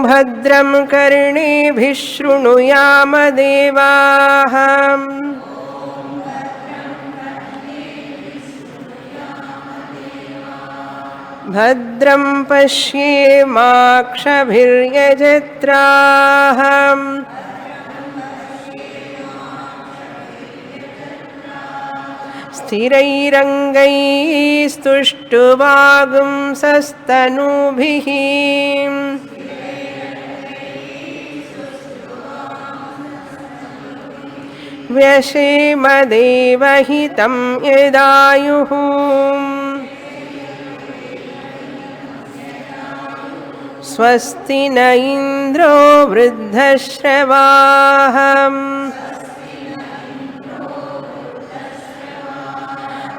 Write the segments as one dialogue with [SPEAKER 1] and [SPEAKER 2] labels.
[SPEAKER 1] భద్రం కర్ణేభిః శృణుయామ దేవాః భద్రం పశ్యేమాక్షభిర్యజత్రాః స్థిరైరంగైస్తుష్టువాగుంసస్తనూభిః వ్యశేమ దేవహితం యదాయుః స్వస్తి న ఇంద్రో వృద్ధశ్రవాః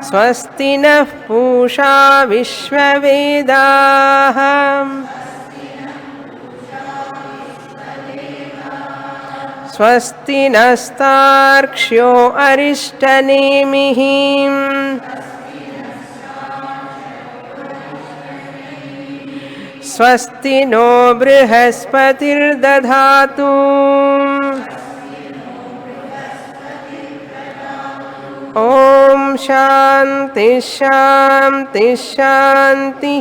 [SPEAKER 1] స్వస్తి నః పూషా విశ్వవేదాః స్వస్తి నస్తార్క్ష్యో అరిష్టనేమిః స్వస్తి నో బృహస్పతిర్దధాతు ఓం శాంతి శాంతి శాంతి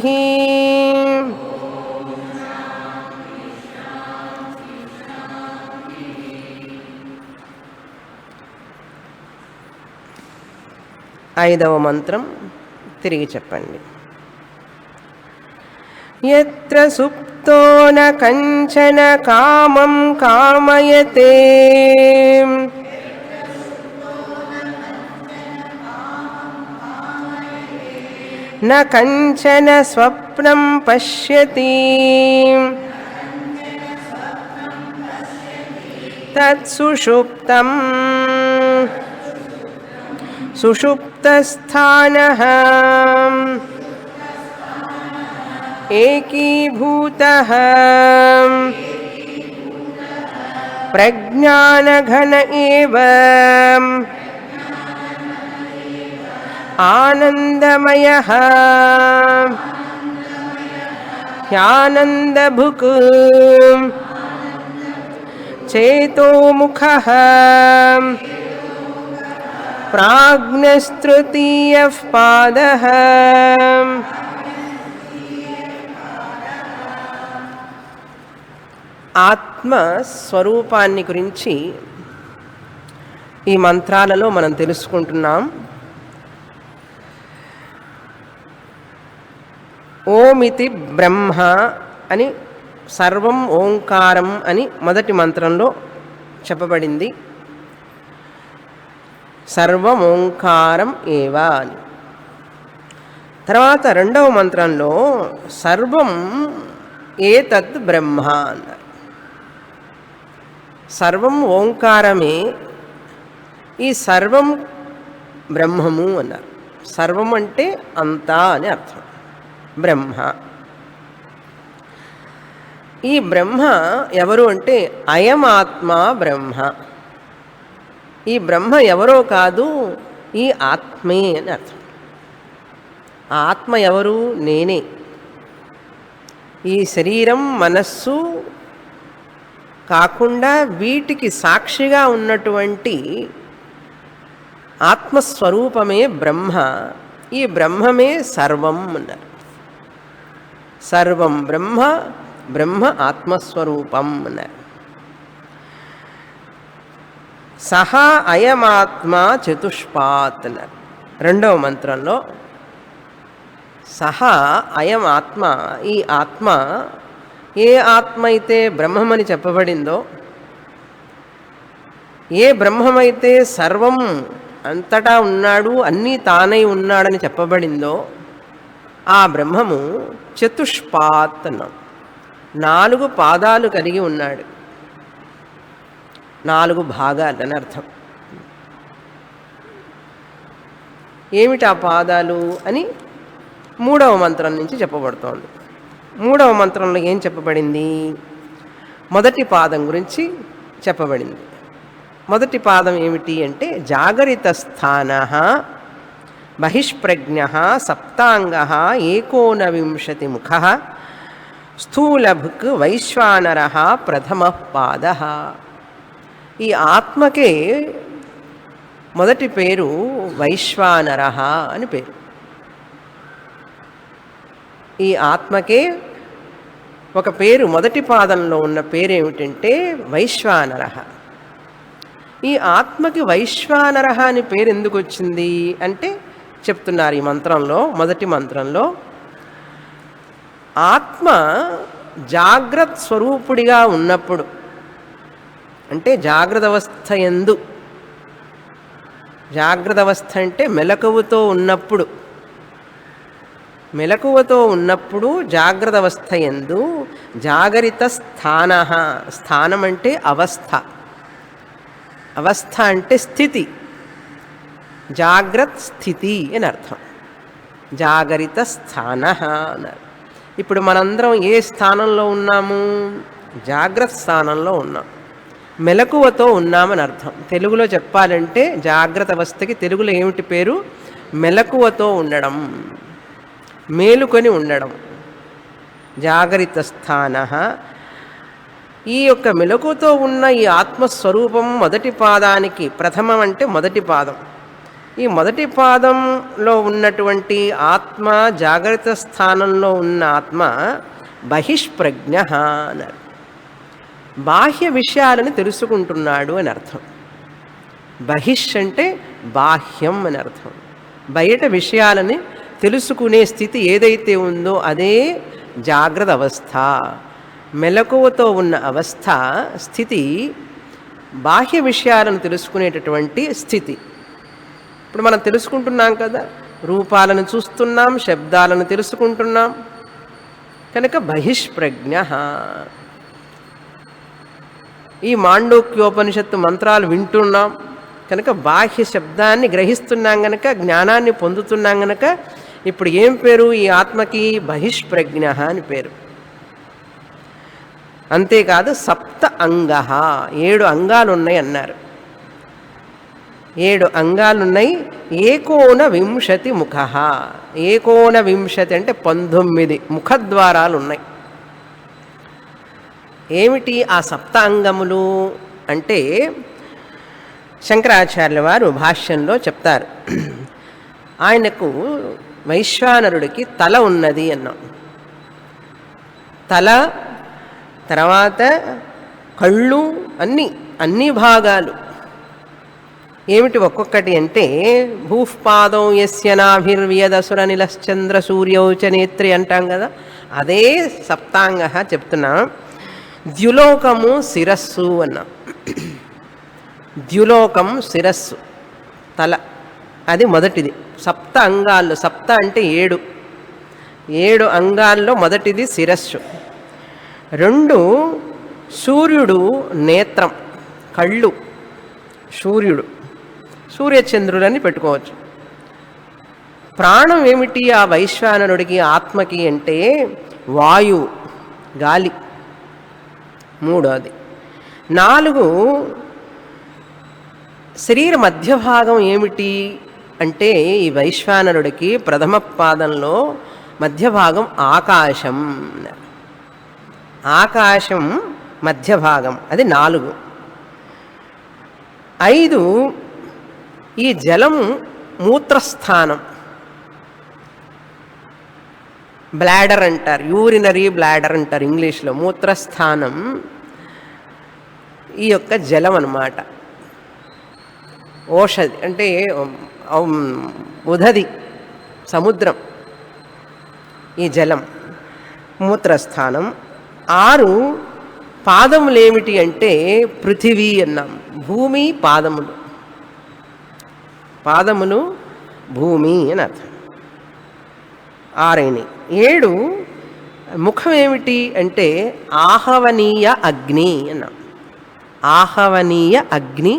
[SPEAKER 1] ఐదవ మంత్రం తిరిగి చెప్పండి. యత్ర సుప్తో న కంచన కామం కామయతే న కంచన స్వప్నం పశ్యతి తత్సుషుప్తం సుషుప్తస్థానః ఏకీభూతః ప్రజ్ఞానఘన ఏవ ఆనందమయః హ్యానందభుక్ చేతోముఖః ప్రాజ్ఞస్తృతీయః పాదః ఆత్మ స్వరూపాన్ని గురించి ఈ మంత్రాలలో మనం తెలుసుకుంటున్నాం. ఓమితి బ్రహ్మ అని సర్వం ఓంకారం అని మొదటి మంత్రంలో చెప్పబడింది. సర్వం ఓంకారం ఏవా అని. తర్వాత రెండవ మంత్రంలో సర్వం ఏతద్ బ్రహ్మ అన్నారు. సర్వం ఓంకారమే, ఈ సర్వం బ్రహ్మము అన్నారు. సర్వం అంటే అంతా అని అర్థం. బ్రహ్మ, ఈ బ్రహ్మ ఎవరు అంటే అయమాత్మ బ్రహ్మ. ఈ బ్రహ్మ ఎవరో కాదు, ఈ ఆత్మే అని అర్థం. ఆ ఆత్మ ఎవరు? నేనే. ఈ శరీరం మనస్సు కాకుండా వీటికి సాక్షిగా ఉన్నటువంటి ఆత్మస్వరూపమే బ్రహ్మ. ఈ బ్రహ్మమే సర్వం అన్నారు. సర్వం బ్రహ్మ, బ్రహ్మ ఆత్మస్వరూపం అన్నారు. సహా అయమాత్మ చతుష్పాత్ అన్నారు రెండవ మంత్రంలో. సహా అయం ఆత్మ, ఈ ఆత్మ ఏ ఆత్మ అయితే బ్రహ్మమని చెప్పబడిందో, ఏ బ్రహ్మమైతే సర్వం అంతటా ఉన్నాడు, అన్నీ తానై ఉన్నాడని చెప్పబడిందో, ఆ బ్రహ్మము చతుష్పాత్ అన్నాం. 4 పాదాలు కలిగి ఉన్నాడు. 4 భాగాలు అని అర్థం. ఏమిటి ఆ పాదాలు అని 3వ మంత్రం నుంచి చెప్పబడుతోంది. 3వ మంత్రంలో ఏం చెప్పబడింది? మొదటి పాదం గురించి చెప్పబడింది. మొదటి పాదం ఏమిటి అంటే జాగరిత స్థాన బహిష్ప్రజ్ఞ సప్తాంగ 19 ముఖ స్థూలభుక్ వైశ్వానర ప్రథమ పాద. ఈ ఆత్మకే మొదటి పేరు వైశ్వానర అని పేరు. ఈ ఆత్మకే ఒక పేరు, మొదటి పాదంలో ఉన్న పేరేమిటంటే వైశ్వానర. ఈ ఆత్మకి వైశ్వానర అని పేరు ఎందుకు వచ్చింది అంటే చెప్తున్నారు ఈ మంత్రంలో. మొదటి మంత్రంలో ఆత్మ జాగ్రత్త స్వరూపుడిగా ఉన్నప్పుడు, అంటే జాగ్రత్త అవస్థ యందు, జాగ్రత్త అవస్థ అంటే మెలకువతో ఉన్నప్పుడు, మెలకువతో ఉన్నప్పుడు జాగ్రత్త అవస్థ యందు జాగరిత స్థాన, స్థానం అంటే అవస్థ, అవస్థ అంటే స్థితి, జాగ్రత్త స్థితి అని అర్థం. జాగరిత స్థాన అన్నారు. ఇప్పుడు మనందరం ఏ స్థానంలో ఉన్నాము? జాగ్రత్త స్థానంలో ఉన్నాం, మెలకువతో ఉన్నామని అర్థం. తెలుగులో చెప్పాలంటే జాగ్రత్త అవస్థకి తెలుగులో ఏమిటి పేరు? మెలకువతో ఉండడం, మేలుకొని ఉండడం. జాగరిత స్థాన. ఈ యొక్క మెలకువతో ఉన్న ఈ ఆత్మస్వరూపం మొదటి పాదానికి, ప్రథమం అంటే మొదటి పాదం, ఈ మొదటి పాదంలో ఉన్నటువంటి ఆత్మ, జాగ్రత్త స్థానంలో ఉన్న ఆత్మ బహిష్ప్రజ్ఞ అన్నారు. బాహ్య విషయాలను తెలుసుకుంటున్నాడు అని అర్థం. బహిష్ అంటే బాహ్యం అని అర్థం. బయట విషయాలని తెలుసుకునే స్థితి ఏదైతే ఉందో అదే జాగ్రత్త అవస్థ. మెలకువతో ఉన్న అవస్థ, స్థితి బాహ్య విషయాలను తెలుసుకునేటటువంటి స్థితి. ఇప్పుడు మనం తెలుసుకుంటున్నాం కదా, రూపాలను చూస్తున్నాం, శబ్దాలను తెలుసుకుంటున్నాం, కనుక బహిష్ప్రజ్ఞ. ఈ మాండూక్యోపనిషత్తు మంత్రాలు వింటున్నాం కనుక బాహ్య శబ్దాన్ని గ్రహిస్తున్నాం కనుక, జ్ఞానాన్ని పొందుతున్నాం కనుక ఇప్పుడు ఏం పేరు ఈ ఆత్మకి? బహిష్ప్రజ్ఞ అని పేరు. అంతేకాదు సప్త అంగ, 7 అంగాలు ఉన్నాయి అన్నారు. 7 అంగాలున్నాయి. ఏకోన వింశతి ముఖ, ఏకోన వింశతి అంటే 19 ముఖద్వారాలు ఉన్నాయి. ఏమిటి ఆ సప్త అంగములు అంటే శంకరాచార్యుల వారు భాష్యంలో చెప్తారు. ఆయనకు వైశ్వానరుడికి తల ఉన్నది అన్నాం. తల, తర్వాత కళ్ళు, అన్ని భాగాలు ఏమిటి ఒక్కొక్కటి అంటే భూపాదం యస్య నాభిర్వ్యదసుర నిలశ్చంద్ర సూర్యౌచ నేత్రి అంటాం కదా, అదే సప్తాంగ చెప్తున్నాం. ద్యులోకము శిరస్సు అన్నాం. ద్యులోకం శిరస్సు, తల, అది మొదటిది. సప్త అంగాల్లో, సప్త అంటే 7 అంగాల్లో మొదటిది శిరస్సు. 2 సూర్యుడు, నేత్రం, కళ్ళు, సూర్యుడు, సూర్యచంద్రులని పెట్టుకోవచ్చు. ప్రాణం ఏమిటి ఆ వైశ్వానరుడికి, ఆత్మకి అంటే వాయువు, గాలి, 3వది. 4 శరీర మధ్య భాగం ఏమిటి అంటే ఈ వైశ్వానరుడికి ప్రథమ పాదంలో మధ్య భాగం ఆకాశం. ఆకాశం మధ్య భాగం, అది 4. 5 ఈ జలం మూత్రస్థానం, బ్లాడర్ అంటారు, యూరినరీ బ్లాడర్ అంటారు ఇంగ్లీష్లో. మూత్రస్థానం ఈ యొక్క జలం అన్నమాట. ఓషధి అంటే ఉదది, సముద్రం, ఈ జలం మూత్రస్థానం. 6 పాదములు ఏమిటి అంటే పృథివీ అన్నాం. భూమి పాదములు, పాదములు భూమి అని అర్థం. 6 7 ముఖం ఏమిటి అంటే ఆహవనీయ అగ్ని అన్నాం. ఆహవనీయ అగ్ని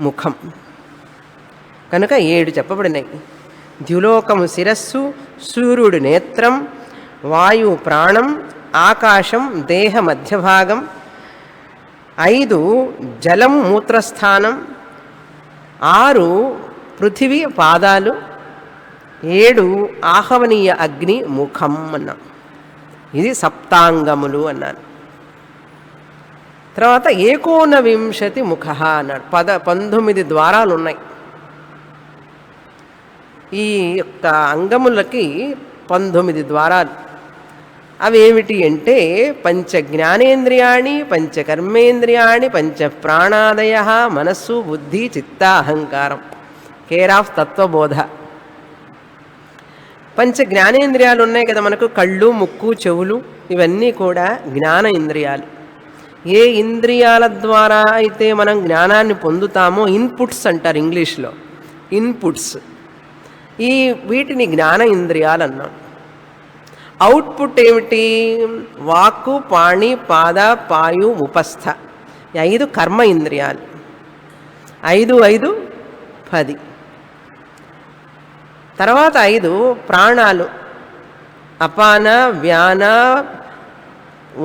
[SPEAKER 1] ముఖం కనుక 7 చెప్పబడినాయి. ద్యులోకము శిరస్సు, సూర్యుడు నేత్రం, వాయువు ప్రాణం, ఆకాశం దేహ మధ్య భాగం, 5 జలం మూత్రస్థానం, 6 పృథివీ పాదాలు, 7 ఆహవనీయ అగ్ని ముఖం అన్నాం. ఇది సప్తాంగములు అన్నాను. తర్వాత 19 ముఖ అన్నాడు. 19 ద్వారాలు ఉన్నాయి. ఈ యొక్క అంగములకి 19 ద్వారాలు. అవి ఏమిటి అంటే పంచ జ్ఞానేంద్రియాణి, పంచ కర్మేంద్రియాణి, పంచ ప్రాణాదయ, మనస్సు, బుద్ధి, చిత్త, అహంకారం. Care of Tattvabodha. పంచ జ్ఞానేంద్రియాలు ఉన్నాయి కదా మనకు, కళ్ళు, ముక్కు, చెవులు, ఇవన్నీ కూడా జ్ఞాన ఇంద్రియాలు. ఏ ఇంద్రియాల ద్వారా అయితే మనం జ్ఞానాన్ని పొందుతామో ఇన్పుట్స్ అంటారు ఇంగ్లీష్లో. ఇన్పుట్స్. వీటిని జ్ఞాన ఇంద్రియాలు అన్నాం. అవుట్పుట్ ఏమిటి? వాక్కు, పాణి, పాద, పాయు, ఉపస్థ. 5 కర్మ ఇంద్రియాలు. 5 5 10. తర్వాత 5 ప్రాణాలు. అపాన, వ్యాన,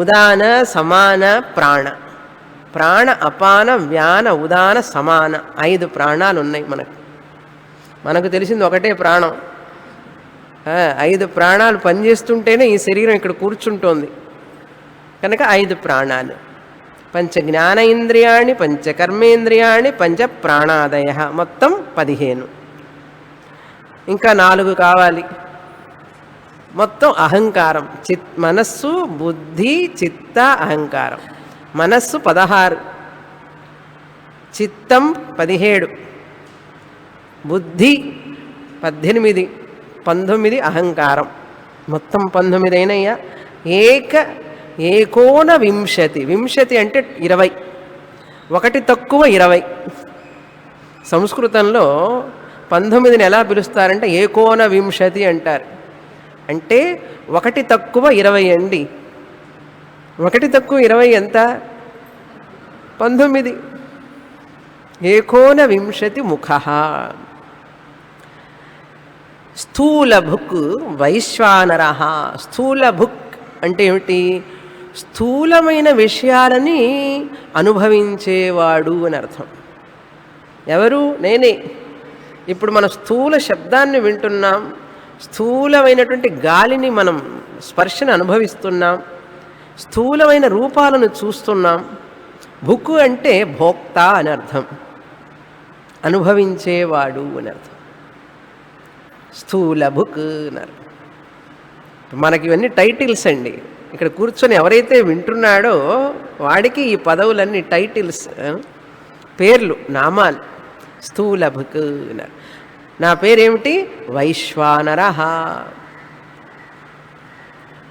[SPEAKER 1] ఉదాన, సమాన, ప్రాణ. ప్రాణ, అపాన, వ్యాన, ఉదాన, సమాన 5 ప్రాణాలు ఉన్నాయి మనకు తెలిసింది ఒకటే ప్రాణం. 5 ప్రాణాలు పనిచేస్తుంటేనే ఈ శరీరం ఇక్కడ కూర్చుంటోంది కనుక 5 ప్రాణాలు. పంచ జ్ఞాన ఇంద్రియాణి, పంచ కర్మేంద్రియాణి, పంచ ప్రాణాదయ, మొత్తం 15. ఇంకా 4 కావాలి. మొత్తం అహంకారం. మనస్సు, బుద్ధి, చిత్త, అహంకారం. మనస్సు 16, చిత్తం 17, బుద్ధి 18, 19 అహంకారం. మొత్తం 19 అయినయ్యా. ఏకోన వింశతి. వింశతి అంటే 20. 1 తక్కువ 20. సంస్కృతంలో 19ని ఎలా పిలుస్తారంటే ఏకోన వింశతి అంటారు. అంటే 1 తక్కువ 20 అండి. 1 తక్కువ 20 ఎంత? 19. ఏకోన వింశతి ముఖ. స్థూలభుక్ వైశ్వానర. స్థూలభుక్ అంటే ఏమిటి? స్థూలమైన విషయాలని అనుభవించేవాడు అని అర్థం. ఎవరు? నేనే. ఇప్పుడు మనం స్థూల శబ్దాన్ని వింటున్నాం, స్థూలమైనటువంటి గాలిని మనం స్పర్శను అనుభవిస్తున్నాం, స్థూలమైన రూపాలను చూస్తున్నాం. భుక్కు అంటే భోక్త అని అర్థం, అనుభవించేవాడు అని అర్థం. స్థూల భుక్ అన్నారు. మనకి ఇవన్నీ టైటిల్స్ అండి. ఇక్కడ కూర్చొని ఎవరైతే వింటున్నాడో వాడికి ఈ పదవులన్నీ టైటిల్స్, పేర్లు, నామాలు. స్థూల భుక్ అన్నారు. నా పేరేమిటి? వైశ్వానర.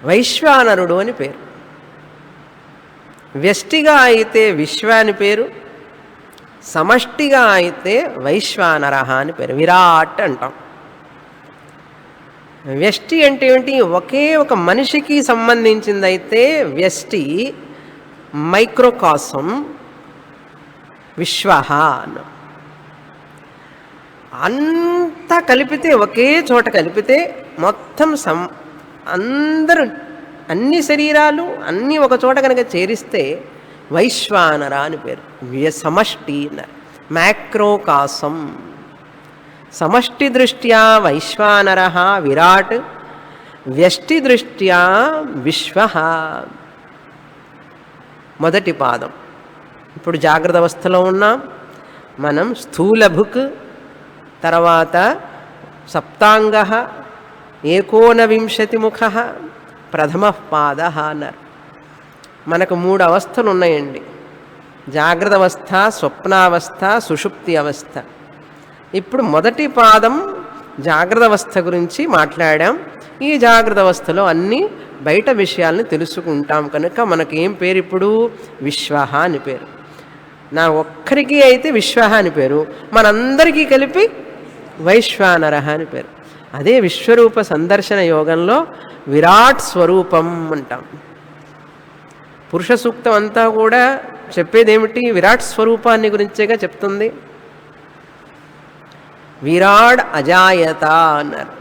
[SPEAKER 1] వైశ్వానరుడు అని పేరు. వ్యష్టిగా అయితే విశ్వ అని పేరు, సమష్టిగా అయితే వైశ్వానర అని పేరు. విరాట్ అంటాం. వ్యష్టి అంటే ఏంటి? ఒకే ఒక మనిషికి సంబంధించిందైతే వ్యష్టి, మైక్రోకాసం, విశ్వ అన్నాం. అంతా కలిపితే, ఒకే చోట కలిపితే మొత్తం అందరూ, అన్ని శరీరాలు అన్నీ ఒక చోట కనుక చేరిస్తే వైశ్వానర అని పేరు. సమష్టి అన్నారు. మ్యాక్రోకాసం. సమష్టి దృష్ట్యా వైశ్వానర విరాట్, వ్యష్టి దృష్ట్యా విశ్వ. మొదటి పాదం. ఇప్పుడు జాగ్రత్త అవస్థలో ఉన్నాం మనం. స్థూలభుక్, తర్వాత సప్తాంగ, ఏకోనవింశతి ముఖ, ప్రథమ పాద అన్నారు. మనకు 3 అవస్థలు ఉన్నాయండి. జాగ్రత్త అవస్థ, స్వప్నావస్థ, సుషుప్తి అవస్థ. ఇప్పుడు మొదటి పాదం జాగ్రత్త అవస్థ గురించి మాట్లాడాం. ఈ జాగ్రత్త అవస్థలో అన్ని బయట విషయాలను తెలుసుకుంటాం కనుక మనకి ఏం పేరు? ఇప్పుడు విశ్వ అని పేరు. నా ఒక్కరికి అయితే విశ్వ అని పేరు, మనందరికీ కలిపి వైశ్వానర అని పేరు. అదే విశ్వరూప సందర్శన యోగంలో విరాట్ స్వరూపం అంటాం. పురుష సూక్తం అంతా కూడా చెప్పేదేమిటి? విరాట్ స్వరూపాన్ని గురించేగా చెప్తుంది. విరాడ్ అజాయత అన్నారు.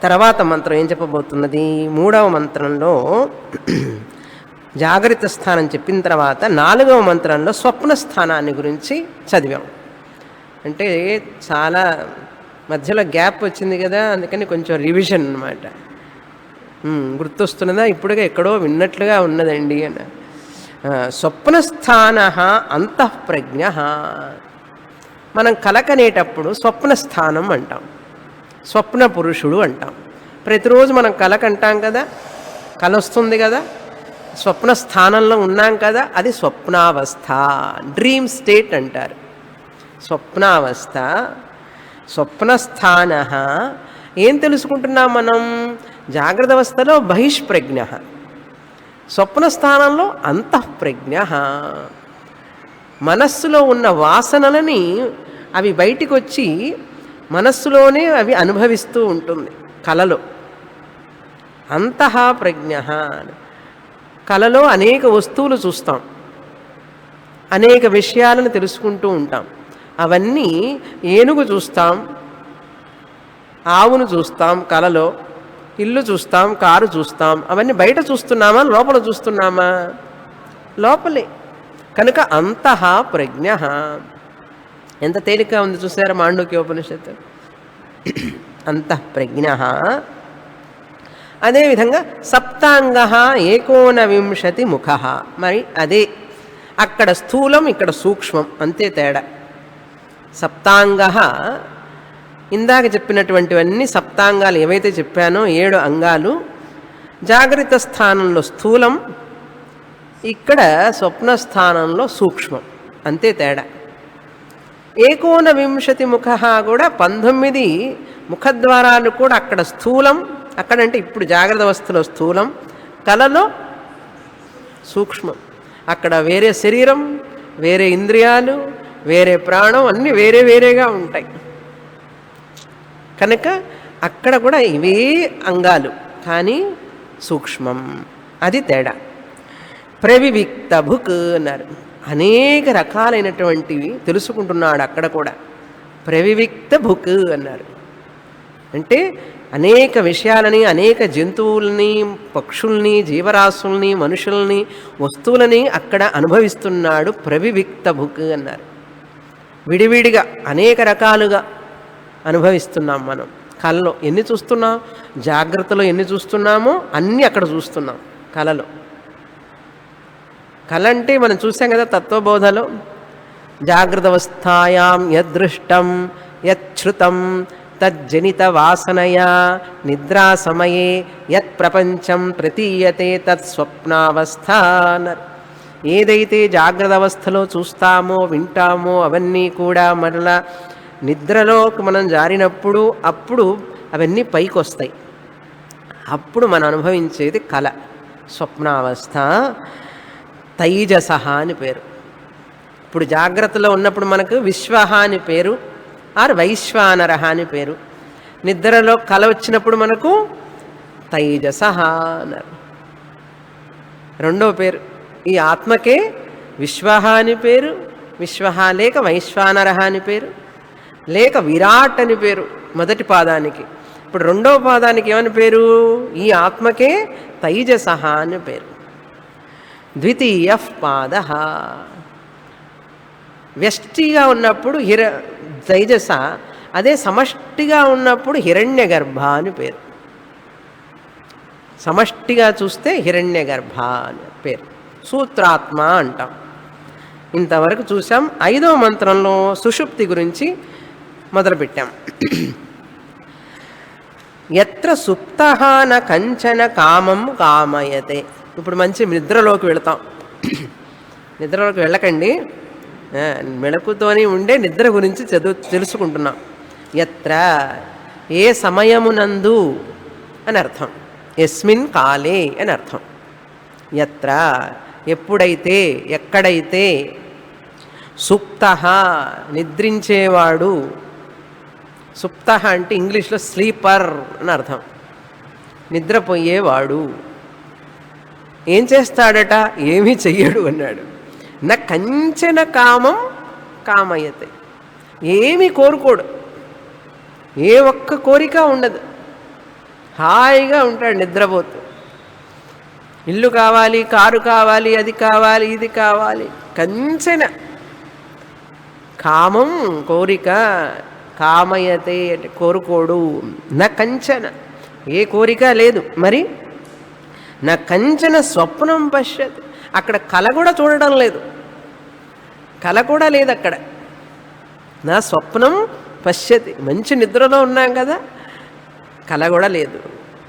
[SPEAKER 1] తర్వాత మంత్రం ఏం చెప్పబోతున్నది? 3వ మంత్రంలో జాగ్రత్త స్థానం చెప్పిన తర్వాత 4వ మంత్రంలో స్వప్న స్థానాన్ని గురించి చదివాం. అంటే చాలా మధ్యలో గ్యాప్ వచ్చింది కదా, అందుకని కొంచెం రివిజన్ అనమాట. గుర్తొస్తున్నదా? ఇప్పుడుగా ఎక్కడో విన్నట్లుగా ఉన్నదండి అన్న. స్వప్నస్థాన అంతఃప్రజ్ఞ. మనం కలకనేటప్పుడు స్వప్నస్థానం అంటాం, స్వప్న పురుషుడు అంటాం. ప్రతిరోజు మనం కలకంటాం కదా, కల వస్తుంది కదా, స్వప్న స్థానంలో ఉన్నాం కదా, అది స్వప్నావస్థ, డ్రీమ్ స్టేట్ అంటారు. స్వప్నావస్థ. స్వప్నస్థాన. ఏం తెలుసుకుంటున్నాం మనం? జాగ్రత్త అవస్థలో బహిష్ప్రజ్ఞ, స్వప్న స్థానంలో అంతఃప్రజ్ఞ. మనస్సులో ఉన్న వాసనలని అవి బయటికి వచ్చి మనస్సులోనే అవి అనుభవిస్తూ ఉంటుంది కలలో. అంతః ప్రజ్ఞ. కలలో అనేక వస్తువులు చూస్తాం, అనేక విషయాలను తెలుసుకుంటూ ఉంటాం. అవన్నీ ఏనుగు చూస్తాం, ఆవును చూస్తాం కలలో, ఇల్లు చూస్తాం, కారు చూస్తాం. అవన్నీ బయట చూస్తున్నామా, లోపల చూస్తున్నామా? లోపలే. కనుక అంతః ప్రజ్ఞ. ఎంత తేలిక ఉంది చూసారా మాండూక్యోపనిషత్తు. అంతఃప్రజ్ఞ. అదేవిధంగా సప్తాంగ 19 ముఖ. మరి అదే అక్కడ స్థూలం, ఇక్కడ సూక్ష్మం, అంతే తేడా. సప్తాంగ, ఇందాక చెప్పినటువంటివన్నీ సప్తాంగాలు ఏవైతే చెప్పానో 7 అంగాలు. జాగ్రత్త స్థానంలో స్థూలం, ఇక్కడ స్వప్న స్థానంలో సూక్ష్మం, అంతే తేడా. 19 ముఖ కూడా 19 ముఖద్వారాలు కూడా అక్కడ స్థూలం, అక్కడంటే ఇప్పుడు జాగ్రత్త అవస్థలో స్థూలం, కలలో సూక్ష్మం. అక్కడ వేరే శరీరం, వేరే ఇంద్రియాలు, వేరే ప్రాణం, అన్నీ వేరే వేరేగా ఉంటాయి. కనుక అక్కడ కూడా ఇవే అంగాలు కానీ సూక్ష్మం, అది తేడా. ప్రవివిక్త భుక్ అన్నారు. అనేక రకాలైనటువంటివి తెలుసుకుంటున్నాడు అక్కడ కూడా. ప్రవివిక్త భుక్ అన్నారు అంటే అనేక విషయాలని, అనేక జంతువుల్ని, పక్షుల్ని, జీవరాశుల్ని, మనుషుల్ని, వస్తువులని అక్కడ అనుభవిస్తున్నాడు. ప్రవివిక్త భుక్ అన్నారు. విడివిడిగా అనేక రకాలుగా అనుభవిస్తున్నాం మనం. కళలో ఎన్ని చూస్తున్నాం, జాగ్రత్తలో ఎన్ని చూస్తున్నామో అన్నీ అక్కడ చూస్తున్నాం కళలో. కళ అంటే మనం చూసాం కదా తత్వబోధలో, జాగ్రత్త అవస్థాయాం యదృష్టం యచ్ఛృతం తజ్జనిత వాసనయా నిద్రా సమయే యత్ ప్రపంచం ప్రతీయతే తత్ స్వప్నావస్థ. ఏదైతే జాగ్రత్త అవస్థలో చూస్తామో, వింటామో అవన్నీ కూడా మరలా నిద్రలోకి మనం జారినప్పుడు అప్పుడు అవన్నీ పైకి వస్తాయి. అప్పుడు మనం అనుభవించేది కళ, స్వప్నావస్థ. తైజస అని పేరు. ఇప్పుడు జాగ్రత్తలో ఉన్నప్పుడు మనకు విశ్వహ అని పేరు, ఆర్ వైశ్వానర అని పేరు. నిద్రలో కల వచ్చినప్పుడు మనకు తైజస అన్నారు. రెండో పేరు. ఈ ఆత్మకే విశ్వహ అని పేరు, విశ్వహ లేక వైశ్వానర అని పేరు, లేక విరాట్ అని పేరు మొదటి పాదానికి. ఇప్పుడు రెండవ పాదానికి ఏమని పేరు? ఈ ఆత్మకే తైజస అని పేరు. ద్వితీయ పాద. వ్యష్టిగా ఉన్నప్పుడు తైజస, అదే సమష్టిగా ఉన్నప్పుడు హిరణ్యగర్భ అని పేరు. సమష్టిగా చూస్తే హిరణ్యగర్భ అని పేరు. సూత్రాత్మ అంటాం. ఇంతవరకు చూసాం. 5వ మంత్రంలో సుషుప్తి గురించి మొదలుపెట్టాం. ఎత్ర సుప్తః న కంచన కామం కామయతే. ఇప్పుడు మంచి నిద్రలోకి వెళతాం. నిద్రలోకి వెళ్ళకండి, మెళకుతోని ఉండే నిద్ర గురించి తెలుసుకుంటున్నాం. ఎత్ర, ఏ సమయమునందు అని అర్థం. యస్మిన్ కాలే అని అర్థం. ఎత్ర, ఎప్పుడైతే, ఎక్కడైతే, సుప్తః నిద్రించేవాడు. సుప్తః అంటే ఇంగ్లీష్లో స్లీపర్ అని అర్థం. నిద్రపోయేవాడు ఏం చేస్తాడట? ఏమీ చెయ్యడు అన్నాడు. నా కంచన కామం కామయతే. ఏమీ కోరుకోడు, ఏ ఒక్క కోరిక ఉండదు. హాయిగా ఉంటాడు నిద్రపోతూ. ఇల్లు కావాలి, కారు కావాలి, అది కావాలి, ఇది కావాలి. కంచన కామం కోరిక కామయతే అంటే కోరుకోడు. నా కంచన ఏ కోరిక లేదు. మరి నా కంచన స్వప్నం పశ్యత్ అక్కడ కల కూడా చూడడం లేదు. కల కూడా లేదు అక్కడ. నా స్వప్నం పశ్యతి మంచి నిద్రలో ఉన్నాం కదా, కల కూడా లేదు.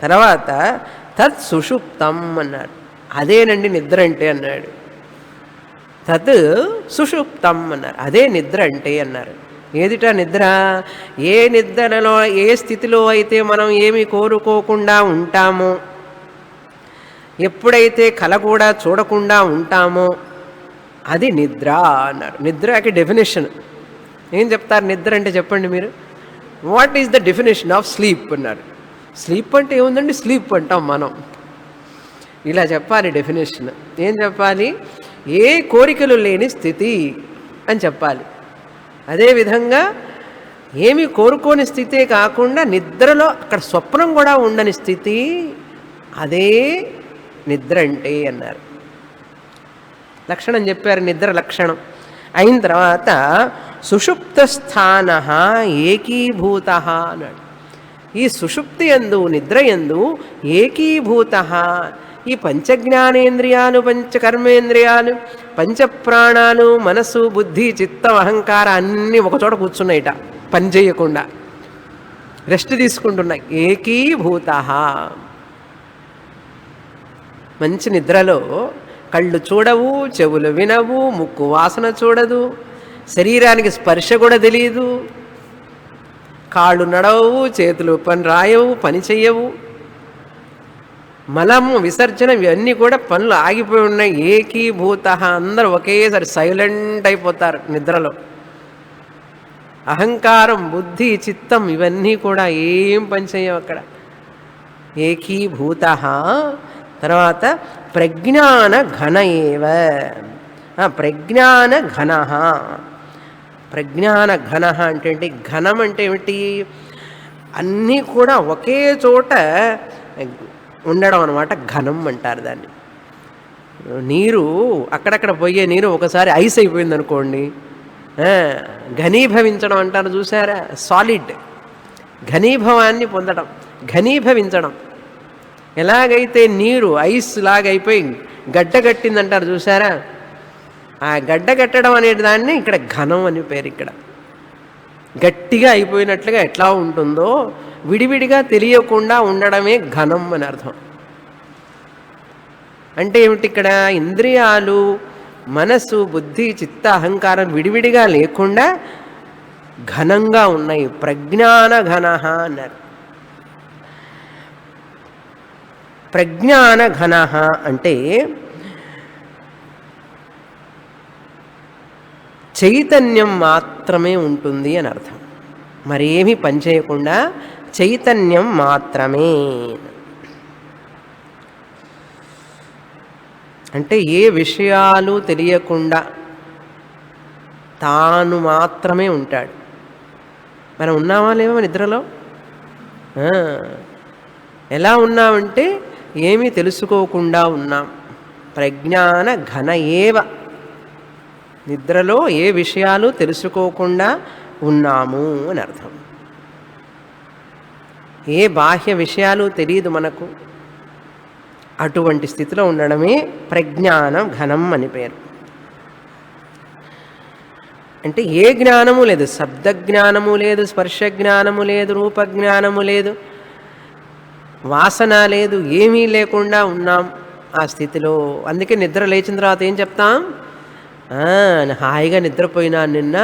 [SPEAKER 1] తర్వాత తత్ సుషుప్తం అన్నాడు. అదేనండి నిద్ర అంటే అన్నాడు. తత్ సుషుప్తం అన్నారు. అదే నిద్ర అంటే అన్నారు. ఏదిటా నిద్ర? ఏ నిద్రలో ఏ స్థితిలో అయితే మనం ఏమి కోరుకోకుండా ఉంటామో, ఎప్పుడైతే కల కూడా చూడకుండా ఉంటామో అది నిద్ర అన్నారు. నిద్రకి డెఫినేషన్ ఏం చెప్తారు? నిద్ర అంటే చెప్పండి మీరు. What is the definition of sleep అన్నారు. స్లీప్ అంటే ఏముందండి? స్లీప్ అంటాం మనం. ఇలా చెప్పాలి డెఫినేషన్. ఏం చెప్పాలి? ఏ కోరికలు లేని స్థితి అని చెప్పాలి. అదేవిధంగా ఏమి కోరుకోని స్థితే కాకుండా నిద్రలో అక్కడ స్వప్నం కూడా ఉండని స్థితి, అదే నిద్ర అంటే అన్నారు. లక్షణం చెప్పారు, నిద్ర లక్షణం. అయిన తర్వాత సుషుప్తస్థాన ఏకీభూత అన్నాడు. ఈ సుషుప్తి యందు నిద్ర యందు ఏకీభూత ఈ పంచజ్ఞానేంద్రియాలు, పంచకర్మేంద్రియాలు, పంచప్రాణాలు, మనసు, బుద్ధి, చిత్తం, అహంకార అన్నీ ఒకచోట కూర్చున్నాయిట, పని చేయకుండా రెస్ట్ తీసుకుంటున్నాయి. ఏకీభూత. మంచి నిద్రలో కళ్ళు చూడవు, చెవులు వినవు, ముక్కు వాసన చూడదు, శరీరానికి స్పర్శ కూడా తెలియదు, కాళ్ళు నడవవు, చేతులు పని రాయవు, పని చెయ్యవు, మలము విసర్జన ఇవన్నీ కూడా పనులు ఆగిపోయి ఉన్నాయి. ఏకీభూత. అందరూ ఒకేసారి సైలెంట్ అయిపోతారు నిద్రలో. అహంకారం, బుద్ధి, చిత్తం ఇవన్నీ కూడా ఏం పని చేయవు అక్కడ. ఏకీభూత. తర్వాత ప్రజ్ఞాన ఘన ఏవ. ప్రజ్ఞాన ఘన. ప్రజ్ఞాన ఘన అంటే ఏంటి? ఘనం అంటే ఏమిటి? అన్నీ కూడా ఒకే చోట ఉండడం అనమాట. ఘనం అంటారు దాన్ని. నీరు అక్కడక్కడ పోయే నీరు ఒకసారి ఐస్ అయిపోయింది అనుకోండి, ఘనీభవించడం అంటారు చూసారా? సాలిడ్ ఘనీభవాన్ని పొందడం, ఘనీభవించడం. ఎలాగైతే నీరు ఐస్ లాగా అయిపోయి గడ్డగట్టిందంటారు చూసారా? ఆ గడ్డగట్టడం అనే దాన్ని ఇక్కడ ఘనం అని పేరు. ఇక్కడ గట్టిగా అయిపోయినట్లుగా ఎట్లా ఉంటుందో విడివిడిగా తెలియకుండా ఉండడమే ఘనం అని అర్థం. అంటే ఏమిటి? ఇక్కడ ఇంద్రియాలు, మనసు, బుద్ధి, చిత్త, అహంకారం విడివిడిగా లేకుండా ఘనంగా ఉన్నాయి. ప్రజ్ఞాన ఘన అన్నారు. ప్రజ్ఞాన ఘన అంటే చైతన్యం మాత్రమే ఉంటుంది అని అర్థం. మరేమీ పనిచేయకుండా చైతన్యం మాత్రమే. అంటే ఏ విషయాలు తెలియకుండా తాను మాత్రమే ఉంటాడు. మనం ఉన్నామా లేవా నిద్రలో? ఎలా ఉన్నామంటే ఏమీ తెలుసుకోకుండా ఉన్నాం. ప్రజ్ఞాన ఘన ఏవ. నిద్రలో ఏ విషయాలు తెలుసుకోకుండా ఉన్నాము అని అర్థం. ఏ బాహ్య విషయాలు తెలియదు మనకు. అటువంటి స్థితిలో ఉండడమే ప్రజ్ఞానం ఘనం అని పేరు. అంటే ఏ జ్ఞానము లేదు, శబ్ద జ్ఞానము లేదు, స్పర్శ జ్ఞానము లేదు, రూపజ్ఞానము లేదు, వాసన లేదు, ఏమీ లేకుండా ఉన్నాం ఆ స్థితిలో. అందుకే నిద్ర లేచిన తర్వాత ఏం చెప్తాం? హాయిగా నిద్రపోయినా, నిన్న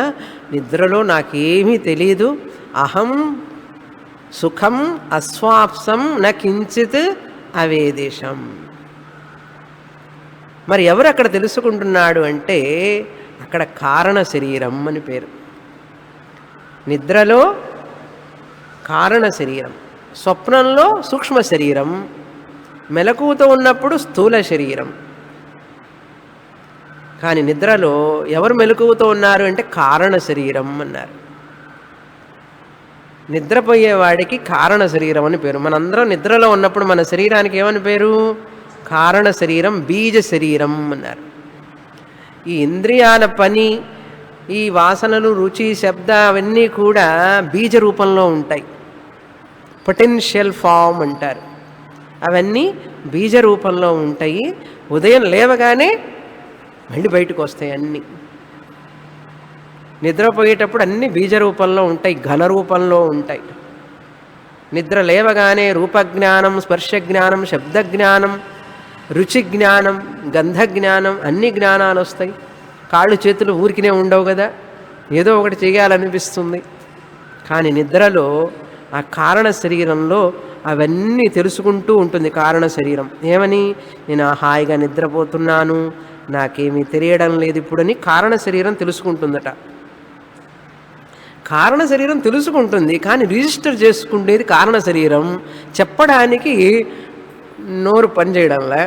[SPEAKER 1] నిద్రలో నాకేమీ తెలియదు, అహం సుఖం అస్వాప్సం న కించిత్ అవేదేశం. మరి ఎవరు అక్కడ తెలుసుకుంటున్నాడు అంటే అక్కడ కారణ శరీరం అని పేరు. నిద్రలో కారణ శరీరం, స్వప్నంలో సూక్ష్మ శరీరం, మెలకువతో ఉన్నప్పుడు స్థూల శరీరం. కానీ నిద్రలో ఎవరు మెలకువతో ఉన్నారు అంటే కారణ శరీరం అన్నారు. నిద్రపోయేవాడికి కారణ శరీరం అని పేరు. మనందరం నిద్రలో ఉన్నప్పుడు మన శరీరానికి ఏమని పేరు? కారణ శరీరం, బీజ శరీరం అన్నారు. ఈ ఇంద్రియాల పని, ఈ వాసనలు, రుచి, శబ్ద అవన్నీ కూడా బీజ రూపంలో ఉంటాయి. పొటెన్షియల్ ఫామ్ అంటారు. అవన్నీ బీజ రూపంలో ఉంటాయి. ఉదయం లేవగానే మళ్ళీ బయటకు వస్తాయి అన్నీ. నిద్రపోయేటప్పుడు అన్నీ బీజ రూపంలో ఉంటాయి, ఘన రూపంలో ఉంటాయి. నిద్ర లేవగానే రూపజ్ఞానం, స్పర్శజ్ఞానం, శబ్దజ్ఞానం, రుచి జ్ఞానం, గంధ జ్ఞానం, అన్ని జ్ఞానాలు వస్తాయి. కాళ్ళు చేతులు ఊరికినే ఉండవు కదా, ఏదో ఒకటి చేయాలనిపిస్తుంది. కానీ నిద్రలో ఆ కారణ శరీరంలో అవన్నీ తెలుసుకుంటూ ఉంటుంది. కారణ శరీరం ఏమని, నేను హాయిగా నిద్రపోతున్నాను, నాకేమీ తెలియడం లేదు ఇప్పుడని కారణ శరీరం తెలుసుకుంటుందట. కారణ శరీరం తెలుసుకుంటుంది, కానీ రిజిస్టర్ చేసుకునేది కారణ శరీరం. చెప్పడానికి నోరు పనిచేయడంలే,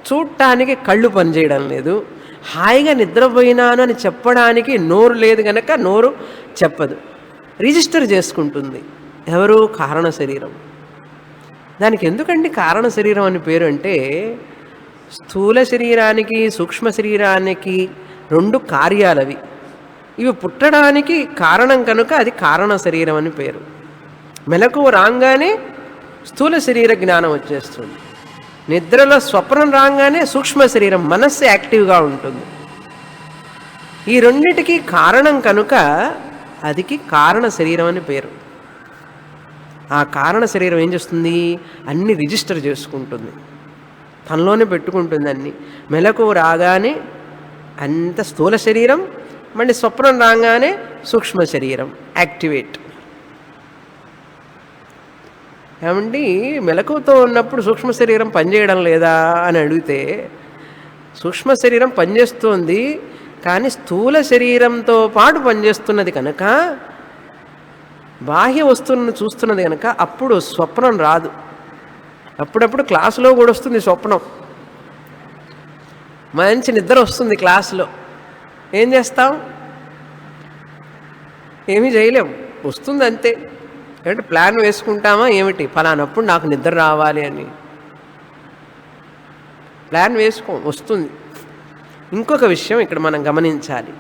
[SPEAKER 1] చూడటానికి కళ్ళు పనిచేయడం లేదు. హాయిగా నిద్రపోయినాను అని చెప్పడానికి నోరు లేదు కనుక నోరు చెప్పదు, రిజిస్టర్ చేసుకుంటుంది. ఎవరు? కారణ శరీరం. దానికి ఎందుకండి కారణ శరీరం అని పేరు అంటే, స్థూల శరీరానికి సూక్ష్మ శరీరానికి రెండు కార్యాలవి. ఇవి పుట్టడానికి కారణం కనుక అది కారణ శరీరం అని పేరు. మెలకువ రాగానే స్థూల శరీర జ్ఞానం వచ్చేస్తుంది. నిద్రలో స్వప్నం రాగానే సూక్ష్మ శరీరం, మనస్సు యాక్టివ్గా ఉంటుంది. ఈ రెండిటికి కారణం కనుక అదికి కారణ శరీరం అని పేరు. ఆ కారణ శరీరం ఏం చేస్తుంది? అన్ని రిజిస్టర్ చేసుకుంటుంది, తనలోనే పెట్టుకుంటుంది అన్ని. మెలకువ రాగానే అంత స్థూల శరీరం, మళ్ళీ స్వప్నం రాగానే సూక్ష్మ శరీరం యాక్టివేట్. ఏమండి, మెలకువతో ఉన్నప్పుడు సూక్ష్మ శరీరం పనిచేయడం లేదా అని అడిగితే, సూక్ష్మ శరీరం పనిచేస్తుంది, కానీ స్థూల శరీరంతో పాటు పనిచేస్తున్నది కనుక, బాహ్య వస్తువులను చూస్తున్నది కనుక అప్పుడు స్వప్నం రాదు. అప్పుడప్పుడు క్లాసులో కూడా వస్తుంది స్వప్నం. మంచి నిద్ర వస్తుంది క్లాసులో, ఏం చేస్తాం? ఏమీ చేయలేం, వస్తుంది అంతే. అంటే ప్లాన్ వేసుకుంటామా ఏమిటి, ఫలానప్పుడు నాకు నిద్ర రావాలి అని ప్లాన్ వేసుకోం, వస్తుంది. ఇంకొక విషయం ఇక్కడ మనం గమనించాలి.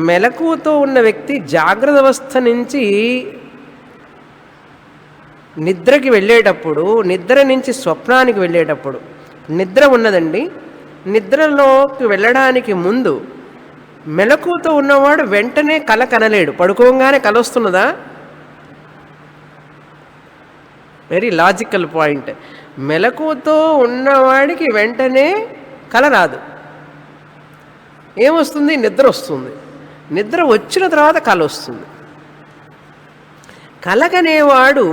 [SPEAKER 1] మెలకువతో ఉన్న వ్యక్తి జాగ్రత్త అవస్థ నుంచి నిద్రకి వెళ్ళేటప్పుడు, నిద్ర నుంచి స్వప్నానికి వెళ్ళేటప్పుడు, నిద్ర ఉన్నదండి, నిద్రలోకి వెళ్ళడానికి ముందు మెలకువతో ఉన్నవాడు వెంటనే కల కనలేడు. పడుకోగానే కల వస్తున్నదా? Very logical point. మెలకువతో ఉన్నవాడికి వెంటనే కల రాదు. ఏమొస్తుంది? నిద్ర వస్తుంది. నిద్ర వచ్చిన తర్వాత కల వస్తుంది. కలగనేవాడు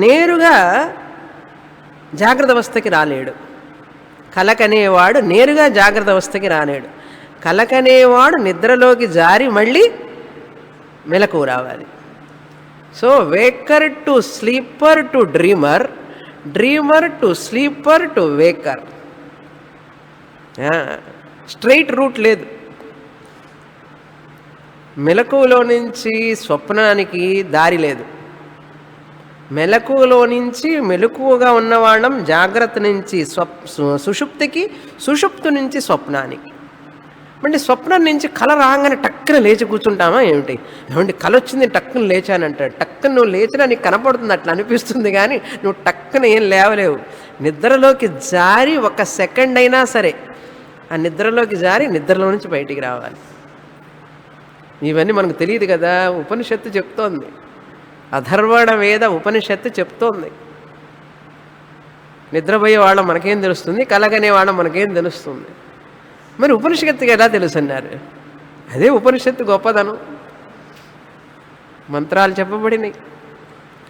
[SPEAKER 1] నేరుగా జాగ్రత్త అవస్థకి రాలేడు. కలకనేవాడు నేరుగా జాగ్రత్త అవస్థకి రాలేడు. కలకనేవాడు నిద్రలోకి జారి మళ్ళీ మెలకువ రావాలి. So waker to sleeper to dreamer, dreamer to sleeper to waker. Straight route లేదు. మెలకువలో నుంచి స్వప్నానికి దారి లేదు. మెలకువలో నుంచి మెలకువగా ఉన్నవాళ్ళం జాగ్రత్త నుంచి సుషుప్తికి, సుషుప్తు నుంచి స్వప్నానికి. అంటే స్వప్నం నుంచి కల రాగానే టక్కున లేచి కూర్చుంటామా ఏమిటి? ఏమంటే కల వచ్చింది టక్కున లేచానంటాడు. టక్కున నువ్వు లేచినా నీకు కనపడుతుంది, అట్లా అనిపిస్తుంది, కానీ నువ్వు టక్కున ఏం లేవలేవు. నిద్రలోకి జారి ఒక సెకండ్ అయినా సరే ఆ నిద్రలోకి జారి నిద్రలో నుంచి బయటికి రావాలి. ఇవన్నీ మనకు తెలియదు కదా, ఉపనిషత్తు చెప్తోంది. అథర్వణ వేద ఉపనిషత్తు చెప్తోంది. నిద్రపోయే వాళ్ళం మనకేం తెలుస్తుంది, కలగనే వాళ్ళం మనకేం తెలుస్తుంది. మరి ఉపనిషత్తుకి ఎలా తెలుసు అన్నారు? అదే ఉపనిషత్తు గొప్పదనం. మంత్రాలు చెప్పబడినాయి.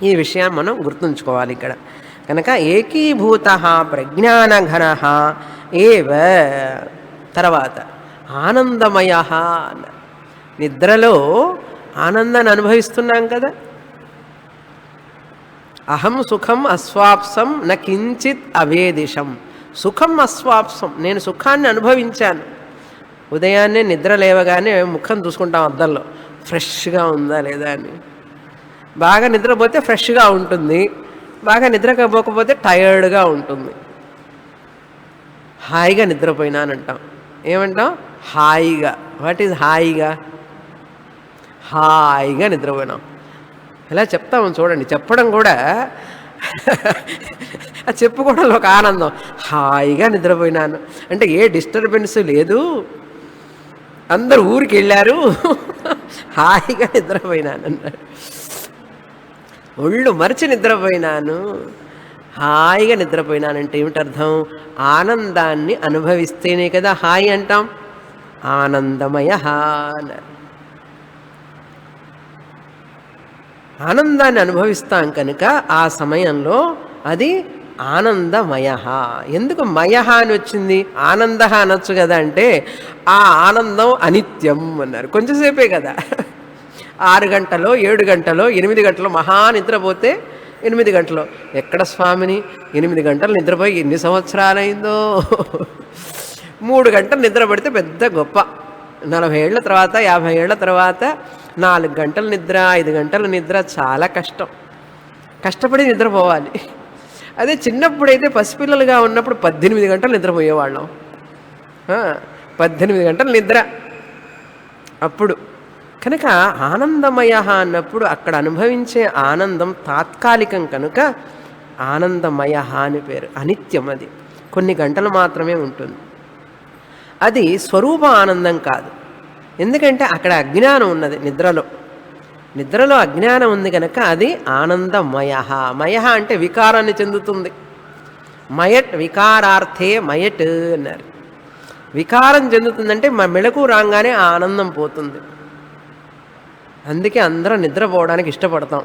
[SPEAKER 1] ఈ విషయాన్ని మనం గుర్తుంచుకోవాలి ఇక్కడ. కనుక ఏకీభూత ప్రజ్ఞానఘన ఏవ. తర్వాత ఆనందమయ. నిద్రలో ఆనందాన్ని అనుభవిస్తున్నాం కదా. అహం సుఖం అస్వాప్సం న కించిత్ అవేదిషం. సుఖం అస్వాప్సం, నేను సుఖాన్ని అనుభవించాను. ఉదయాన్నే నిద్ర లేవగానే ముఖం చూసుకుంటాం అద్దంలో, ఫ్రెష్గా ఉందా లేదా అని. బాగా నిద్రపోతే ఫ్రెష్గా ఉంటుంది, బాగా నిద్రపోకపోతే టయర్డ్గా ఉంటుంది. హాయిగా నిద్రపోయినానంటాం. ఏమంటాం? హాయిగా. వాట్ ఈజ్ హాయిగా? హాయిగా నిద్రపోయినాం. ఎలా చెప్తాము చూడండి. చెప్పడం కూడా అది చెప్పుకోవడంలో ఒక ఆనందం. హాయిగా నిద్రపోయినాను అంటే ఏ డిస్టర్బెన్స్ లేదు, అందరు ఊరికి వెళ్ళారు, హాయిగా నిద్రపోయినాను అన్నాడు. ఒళ్ళు మరిచి నిద్రపోయినాను, హాయిగా నిద్రపోయినానంటే ఏమిటి అర్థం? ఆనందాన్ని అనుభవిస్తేనే కదా హాయి అంటాం. ఆనందమయ అన్నారు. ఆనందాన్ని అనుభవిస్తాం కనుక ఆ సమయంలో అది ఆనందమయ. ఎందుకు మయ అని వచ్చింది? ఆనంద అనొచ్చు కదా అంటే ఆ ఆనందం అనిత్యం అన్నారు. కొంచెంసేపే కదా, 6 గంటలో 7 గంటలో 8 గంటలో మహా నిద్రపోతే 8 గంటలు. ఎక్కడ స్వామిని 8 గంటలు నిద్రపోయి ఎన్ని సంవత్సరాలైందో. 3 గంటలు నిద్ర పడితే పెద్ద గొప్ప. 40 ఏళ్ల తర్వాత 50 ఏళ్ల తర్వాత 4 గంటల నిద్ర 5 గంటల నిద్ర చాలా కష్టం. కష్టపడి నిద్రపోవాలి. అదే చిన్నప్పుడైతే పసిపిల్లలుగా ఉన్నప్పుడు 18 గంటలు నిద్రపోయేవాళ్ళం. 18 గంటల నిద్ర అప్పుడు. కనుక ఆనందమయ అన్నప్పుడు అక్కడ అనుభవించే ఆనందం తాత్కాలికం కనుక ఆనందమయ అని పేరు. అనిత్యం. అది కొన్ని గంటలు మాత్రమే ఉంటుంది. అది స్వరూప ఆనందం కాదు. ఎందుకంటే అక్కడ అజ్ఞానం ఉన్నది. నిద్రలో అజ్ఞానం ఉంది కనుక అది ఆనందమయ. మయ అంటే వికారాన్ని చెందుతుంది. మయట్ వికారార్థే మయట్ అన్నారు. వికారం చెందుతుందంటే మెళకు రాగానే ఆ ఆనందం పోతుంది. అందుకే అందరం నిద్రపోవడానికి ఇష్టపడతాం,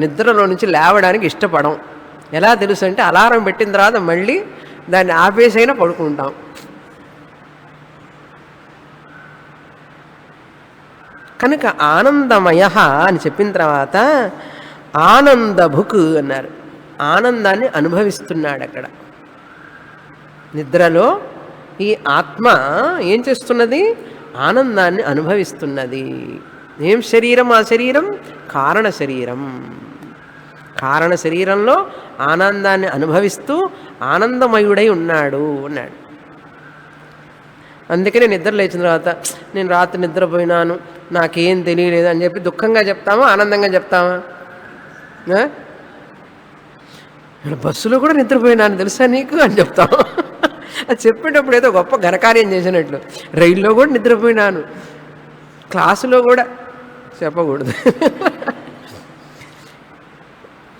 [SPEAKER 1] నిద్రలో నుంచి లేవడానికి ఇష్టపడం. ఎలా తెలుసు అంటే అలారం పెట్టిన తర్వాత మళ్ళీ దాన్ని ఆపేసైనా పడుకుంటాం. కనుక ఆనందమయ అని చెప్పిన తర్వాత ఆనందభుక్ అన్నారు. ఆనందాన్ని అనుభవిస్తున్నాడు అక్కడ. నిద్రలో ఈ ఆత్మ ఏం చేస్తున్నది? ఆనందాన్ని అనుభవిస్తున్నది. ఏం శరీరం? ఆ శరీరం కారణ శరీరం. కారణ శరీరంలో ఆనందాన్ని అనుభవిస్తూ ఆనందమయుడై ఉన్నాడు అన్నాడు. అందుకనే నిద్ర లేచిన తర్వాత నేను రాత్రి నిద్రపోయినాను, నాకేం తెలియలేదు అని చెప్పి దుఃఖంగా చెప్తామా, ఆనందంగా చెప్తామా? బస్సులో కూడా నిద్రపోయినాను తెలుసా నీకు అని చెప్తాము. అది చెప్పేటప్పుడు ఏదో గొప్ప ఘనకార్యం చేసినట్లు. రైల్లో కూడా నిద్రపోయినాను, క్లాసులో కూడా చెప్పకూడదు.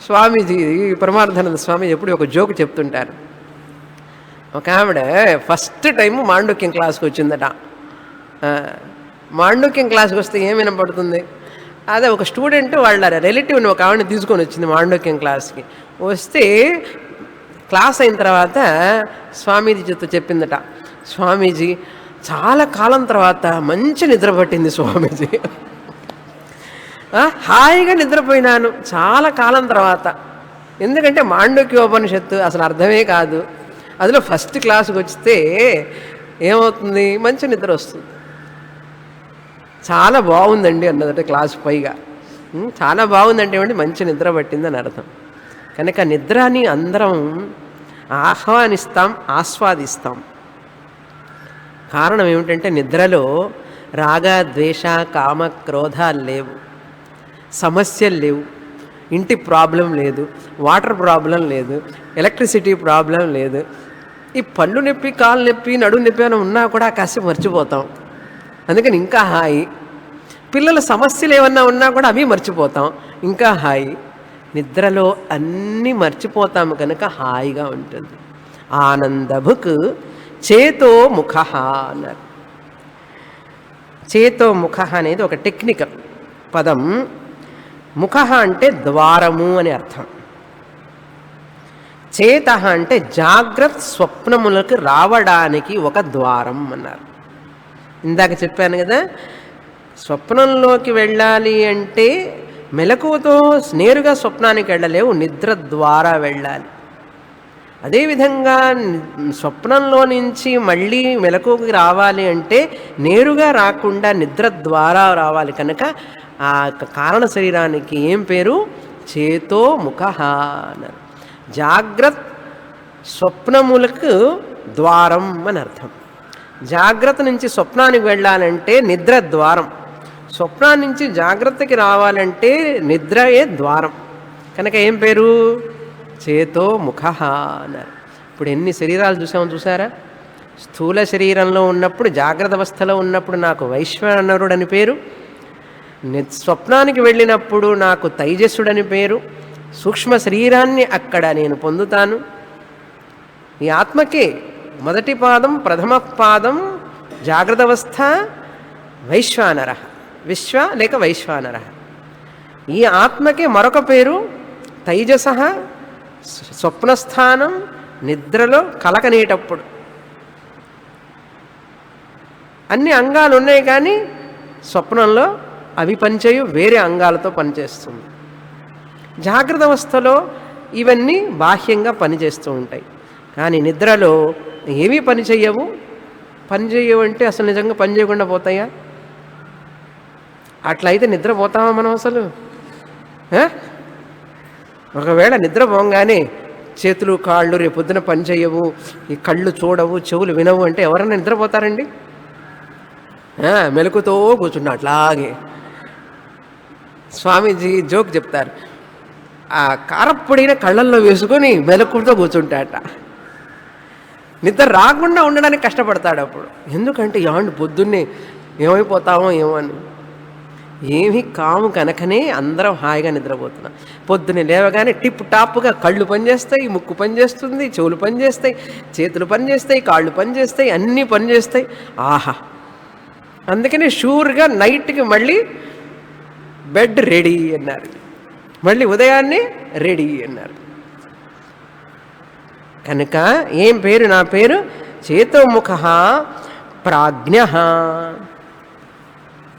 [SPEAKER 1] స్వామీజీ పరమార్థానంద స్వామి ఎప్పుడు ఒక జోక్ చెప్తుంటారు. ఒక ఆవిడ ఫస్ట్ టైం మాండుక్యం క్లాస్కి వచ్చిందట. మాండుక్యం క్లాస్కి వస్తే ఏం వినపడుతుంది? అదే ఒక స్టూడెంట్ వాళ్ళ రిలేటివ్ని ఒక ఆవిడని తీసుకొని వచ్చింది మాండుక్యం క్లాస్కి. వస్తే క్లాస్ అయిన తర్వాత స్వామీజీతో చెప్పిందట, స్వామీజీ చాలా కాలం తర్వాత మంచి నిద్ర పట్టింది స్వామీజీ, హాయిగా నిద్రపోయినాను చాలా కాలం తర్వాత. ఎందుకంటే మాండుక్యోపనిషత్తు అసలు అర్థమే కాదు, అందులో ఫస్ట్ క్లాసుకి వస్తే ఏమవుతుంది? మంచి నిద్ర వస్తుంది. చాలా బాగుందండి అన్నదట క్లాసు. పైగా చాలా బాగుందంటే ఏమంటే మంచి నిద్ర పట్టిందని అర్థం. కనుక నిద్రని అందరం ఆహ్వానిస్తాం, ఆస్వాదిస్తాం. కారణం ఏమిటంటే నిద్రలో రాగ ద్వేష కామ క్రోధాలు లేవు, సమస్యలు లేవు, ఇంటి ప్రాబ్లం లేదు, వాటర్ ప్రాబ్లం లేదు, ఎలక్ట్రిసిటీ ప్రాబ్లం లేదు. ఈ పళ్ళు నొప్పి, కాలు నొప్పి, నడుము నొప్పి అని ఉన్నా కూడా కాసేపు మర్చిపోతాం. అందుకని ఇంకా హాయి. పిల్లల సమస్యలు ఏమన్నా ఉన్నా కూడా అవి మర్చిపోతాం, ఇంకా హాయి. నిద్రలో అన్నీ మర్చిపోతాము కనుక హాయిగా ఉంటుంది. ఆనందభుక్ చేతో ముఖ అన్నారు. చేతో ముఖ అనేది ఒక టెక్నికల్ పదం. ముఖ అంటే ద్వారము అని అర్థం. చేత అంటే జాగ్రత్త స్వప్నములకు రావడానికి ఒక ద్వారం అన్నారు. ఇందాక చెప్పాను కదా, స్వప్నంలోకి వెళ్ళాలి అంటే మెలకువతో నేరుగా స్వప్నానికి వెళ్ళలేవు, నిద్ర ద్వారా వెళ్ళాలి. అదేవిధంగా స్వప్నంలో నుంచి మళ్ళీ మెలకువకి రావాలి అంటే నేరుగా రాకుండా నిద్ర ద్వారా రావాలి. కనుక ఆ కారణ శరీరానికి ఏం పేరు? చేతో ముఖ అన్నారు. జాగ్రత్త స్వప్నములకు ద్వారం అని అర్థం. జాగ్రత్త నుంచి స్వప్నానికి వెళ్ళాలంటే నిద్ర ద్వారం, స్వప్నాన్ని నుంచి జాగ్రత్తకి రావాలంటే నిద్రయే ద్వారం. కనుక ఏం పేరు? చేతో ముఖ అన్నారు. ఇప్పుడు ఎన్ని శరీరాలు చూసారా? స్థూల శరీరంలో ఉన్నప్పుడు, జాగ్రత్త అవస్థలో ఉన్నప్పుడు నాకు వైశ్వానరుడు అని పేరు, స్వప్నానికి వెళ్ళినప్పుడు నాకు తైజస్సుడని పేరు, సూక్ష్మ శరీరాన్ని అక్కడ నేను పొందుతాను. ఈ ఆత్మకే మొదటి పాదం, ప్రథమ పాదం జాగ్రత్త అవస్థ వైశ్వానర, విశ్వ లేక వైశ్వానర. ఈ ఆత్మకే మరొక పేరు తైజస, స్వప్నస్థానం, నిద్రలో కలకనేటప్పుడు. అన్ని అంగాలు ఉన్నాయి కానీ స్వప్నంలో అవి పనిచేయు, వేరే అంగాలతో పనిచేస్తుంది. జాగ్రత్త అవస్థలో ఇవన్నీ బాహ్యంగా పనిచేస్తూ ఉంటాయి, కానీ నిద్రలో ఏమీ పనిచేయవు. పనిచేయవు అసలు నిజంగా పని చేయకుండా పోతాయా? అట్లయితే నిద్రపోతామా మనం అసలు? ఒకవేళ నిద్రపోగానే చేతులు కాళ్ళు రేపొద్దున పని చేయవు, ఈ కళ్ళు చూడవు, చెవులు వినవు అంటే ఎవరైనా నిద్రపోతారండి? మెలకుతో కూర్చున్నా అట్లాగే. స్వామీజీ జోక్ చెప్తారు, ఆ కారప్పొడిన కళ్ళల్లో వేసుకొని మెలకుతో కూర్చుంటాట. నిద్ర రాకుండా ఉండడానికి కష్టపడతాడు అప్పుడు. ఎందుకంటే యాండు పొద్దున్నే ఏమైపోతామో ఏమో అని. ఏమీ కాము కనుకనే అందరం హాయిగా నిద్రపోతున్నాం. పొద్దున్నే లేవగానే టిప్ టాప్గా కళ్ళు పనిచేస్తాయి, ముక్కు పనిచేస్తుంది, చెవులు పనిచేస్తాయి, చేతులు పనిచేస్తాయి, కాళ్ళు పనిచేస్తాయి, అన్నీ పనిచేస్తాయి. ఆహా! అందుకని షూర్గా నైట్కి మళ్ళీ బెడ్ రెడీ అన్నారు, మళ్ళీ ఉదయాన్నే రెడీ అన్నారు. కనుక ఏం పేరు? నా పేరు చేతోముఖ ప్రాజ్ఞ.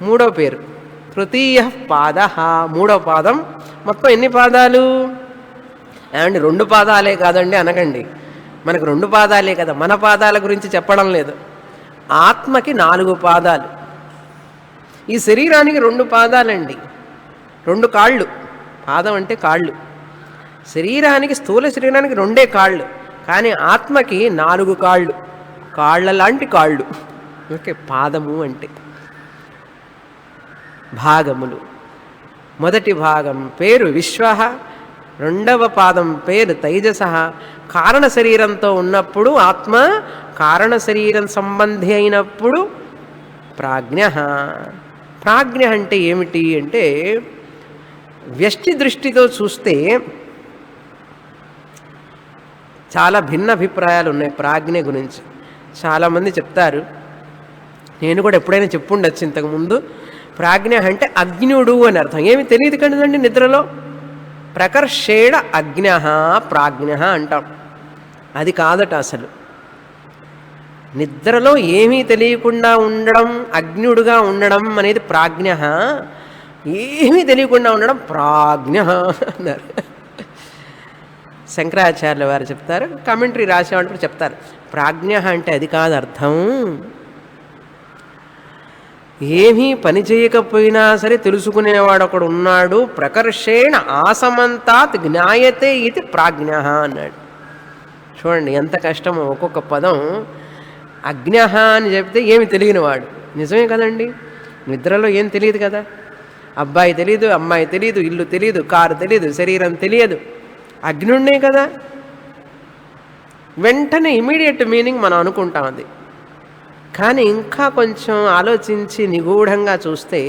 [SPEAKER 1] మూడో పేరు తృతీయ పాద, మూడో పాదం. మొత్తం ఎన్ని పాదాలు? అండ్ 2 పాదాలే కాదండి అనకండి, మనకు 2 పాదాలే కదా, మన పాదాల గురించి చెప్పడం లేదు. ఆత్మకి 4 పాదాలు, ఈ శరీరానికి 2 పాదాలండి, 2 కాళ్ళు. పాదం అంటే కాళ్ళు. శరీరానికి, స్థూల శరీరానికి 2 కాళ్ళు, కానీ ఆత్మకి 4 కాళ్ళు, కాళ్ళ లాంటి కాళ్ళు. ఓకే, పాదము అంటే భాగములు. మొదటి భాగం పేరు విశ్వ, రెండవ పాదం పేరు తైజస. కారణ శరీరంతో ఉన్నప్పుడు ఆత్మ, కారణ శరీరం సంబంధి అయినప్పుడు ప్రాజ్ఞ. ప్రాజ్ఞ అంటే ఏమిటి అంటే, వ్యష్టి దృష్టితో చూస్తే చాలా భిన్న అభిప్రాయాలు ఉన్నాయి ప్రాజ్ఞ గురించి. చాలామంది చెప్తారు, నేను కూడా ఎప్పుడైనా చెప్పుండొచ్చు ఇంతకుముందు, ప్రాజ్ఞ అంటే అజ్ఞుడు అని అర్థం. ఏమి తెలియదు కదండి నిద్రలో. ప్రకర్షేణ అజ్ఞ ప్రాజ్ఞ అంటాం. అది కాదట అసలు. నిద్రలో ఏమీ తెలియకుండా ఉండడం, అజ్ఞుడుగా ఉండడం అనేది ప్రాజ్ఞ. ఏమీ తెలియకుండా ఉండడం ప్రాజ్ఞ అన్నారు. శంకరాచార్యుల వారు చెప్తారు, కామెంటరీ రాసేవాళ్ళు చెప్తారు, ప్రాజ్ఞ అంటే అది కాదు అర్థం. ఏమీ పని చేయకపోయినా సరే తెలుసుకునేవాడు ఒకడు ఉన్నాడు, ప్రకర్షేణ ఆసమంతాత్ జ్ఞాయతే ఇది ప్రాజ్ఞ అన్నాడు. చూడండి ఎంత కష్టమో. ఒక్కొక్క పదం అజ్ఞ అని చెప్తే ఏమి తెలియనివాడు. నిజమే కదండి, నిద్రలో ఏం తెలియదు కదా. అబ్బాయి తెలీదు, అమ్మాయి తెలీదు, ఇల్లు తెలీదు, కారు తెలీదు, శరీరం తెలియదు, అజ్ఞుడినే కదా. వెంటనే ఇమీడియట్ మీనింగ్ మనం అనుకుంటాం అది. కానీ ఇంకా కొంచెం ఆలోచించి నిగూఢంగా చూస్తే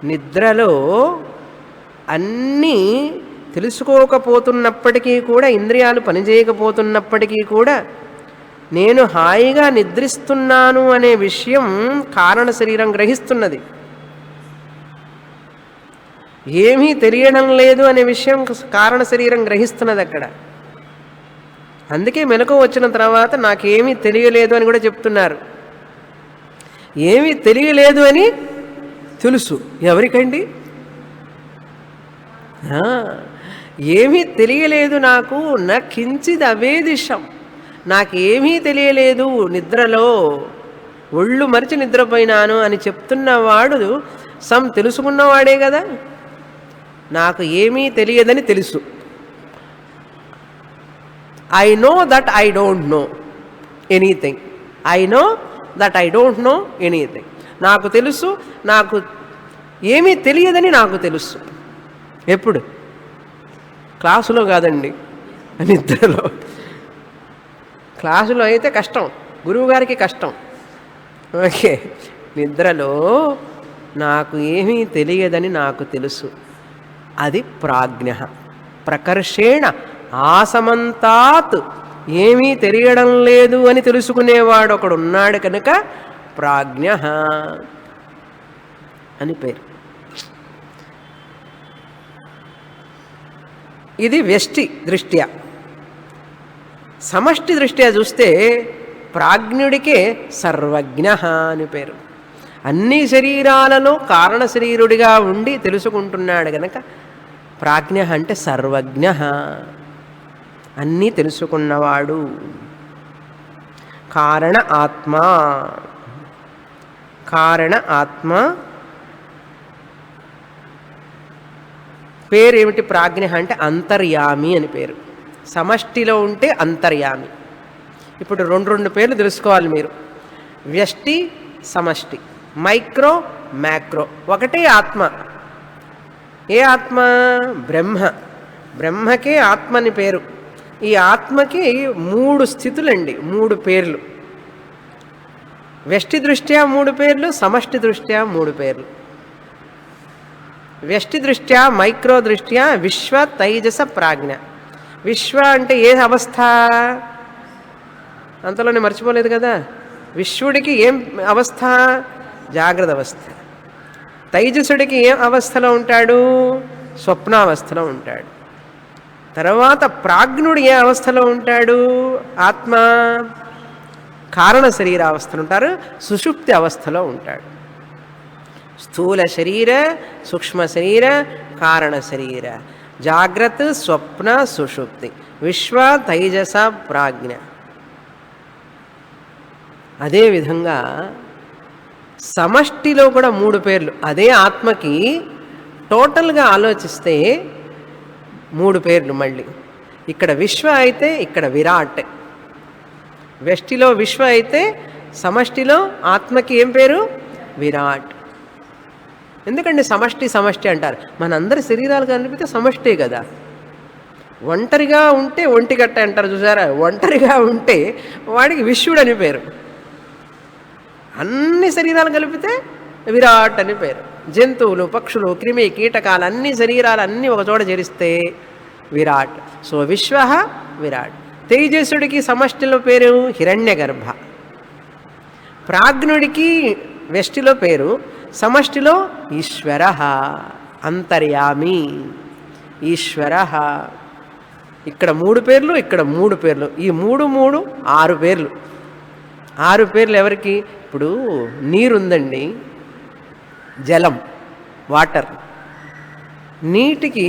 [SPEAKER 1] నిద్రలో అన్నీ తెలుసుకోకపోతున్నప్పటికీ కూడా, ఇంద్రియాలు పనిచేయకపోతున్నప్పటికీ కూడా నేను హాయిగా నిద్రిస్తున్నాను అనే విషయం కారణ శరీరం గ్రహిస్తున్నది. ఏమీ తెలియడం లేదు అనే విషయం కారణ శరీరం గ్రహిస్తున్నది అక్కడ. అందుకే మెలకువ వచ్చిన తర్వాత నాకేమీ తెలియలేదు అని కూడా చెప్తున్నారు. ఏమీ తెలియలేదు అని తెలుసు ఎవరికండి? ఏమీ తెలియలేదు నాకు, నా కించిద్ అవేదిషం, నాకేమీ తెలియలేదు నిద్రలో, ఒళ్ళు మరిచి నిద్రపోయినాను అని చెప్తున్నవాడు తెలుసుకున్నవాడే కదా. నాకు ఏమీ తెలియదని తెలుసు. I know that I don't know anything. I know that I don't know anything. నాకు తెలుసు, నాకు ఏమీ తెలియదని నాకు తెలుసు. ఎప్పుడు? క్లాసులో కాదండి, నిద్రలో. క్లాసులో అయితే కష్టం, గురువుగారికి కష్టం. ఓకే, నిద్రలో నాకు ఏమీ తెలియదని నాకు తెలుసు. అది ప్రాజ్ఞ. ప్రకర్షేణ ఆసమంతాత్ ఏమీ తెలియడం లేదు అని తెలుసుకునేవాడు ఒకడు ఉన్నాడు కనుక ప్రాజ్ఞ అని పేరు. ఇది వ్యష్టి దృష్ట్యా. సమష్టి దృష్ట్యా చూస్తే ప్రాజ్ఞుడికే సర్వజ్ఞ అని పేరు. అన్ని శరీరాలలో కారణ శరీరుడిగా ఉండి తెలుసుకుంటున్నాడు గనక ప్రాజ్ఞ అంటే సర్వజ్ఞ, అన్నీ తెలుసుకున్నవాడు. కారణ ఆత్మ. కారణ ఆత్మ పేరేమిటి? ప్రాజ్ఞ అంటే అంతర్యామి అని పేరు. సమష్టిలో ఉంటే అంతర్యామి. ఇప్పుడు రెండు పేర్లు తెలుసుకోవాలి మీరు. వ్యష్టి, సమష్టి, మైక్రో, మ్యాక్రో. ఒకటే ఆత్మ. ఏ ఆత్మ? బ్రహ్మ. బ్రహ్మకే ఆత్మ అని పేరు. ఈ ఆత్మకి 3 స్థితులండి, 3 పేర్లు. వ్యష్టి దృష్ట్యా 3 పేర్లు, సమష్టి దృష్ట్యా 3 పేర్లు. వ్యష్టి దృష్ట్యా, మైక్రో దృష్ట్యా విశ్వ, తైజస, ప్రాజ్ఞ. విశ్వ అంటే ఏ అవస్థ? అంతలోనే మర్చిపోలేదు కదా. విశ్వడికి ఏం అవస్థ? జాగ్రత్త అవస్థ. తైజసుడికి ఏం అవస్థలో ఉంటాడు? స్వప్నావస్థలో ఉంటాడు. తర్వాత ప్రాజ్ఞుడు ఏ అవస్థలో ఉంటాడు? ఆత్మ కారణ శరీరావస్థలో ఉంటారు, సుషుప్తి అవస్థలో ఉంటాడు. స్థూల శరీర, సూక్ష్మ శరీర, కారణ శరీర, జాగ్రత్త, స్వప్న, సుషుప్తి, విశ్వ, తైజస, ప్రాజ్ఞ. అదేవిధంగా సమష్టిలో కూడా 3 పేర్లు. అదే ఆత్మకి టోటల్గా ఆలోచిస్తే 3 పేర్లు మళ్ళీ. ఇక్కడ విశ్వ అయితే ఇక్కడ విరాట్. వ్యష్టిలో విశ్వ అయితే సమష్టిలో ఆత్మకి ఏం పేరు? విరాట్. ఎందుకంటే సమష్టి సమష్టి అంటారు. మనందరి శరీరాలు కనిపితే సమష్టే కదా. ఒంటరిగా ఉంటే ఒంటిగట్ట అంటారు చూసారా. ఒంటరిగా ఉంటే వాడికి విశ్వడు అని పేరు. అన్ని శరీరాలు కలిపితే విరాట్ అని పేరు. జంతువులు, పక్షులు, క్రిమి కీటకాలు అన్ని శరీరాలు అన్నీ ఒక చోట చేరిస్తే విరాట్. సో విశ్వ విరాట్. తేజస్సుడికి సమష్టిలో పేరు హిరణ్యగర్భ. ప్రాజ్ఞుడికి వ్యష్టిలో పేరు, సమష్టిలో ఈశ్వర, అంతర్యామి, ఈశ్వర. ఇక్కడ 3 పేర్లు, ఇక్కడ 3 పేర్లు. ఈ 3 3 6 పేర్లు. 6 పేర్లు ఎవరికి? ఇప్పుడు నీరుందండి, జలం, వాటర్. నీటికి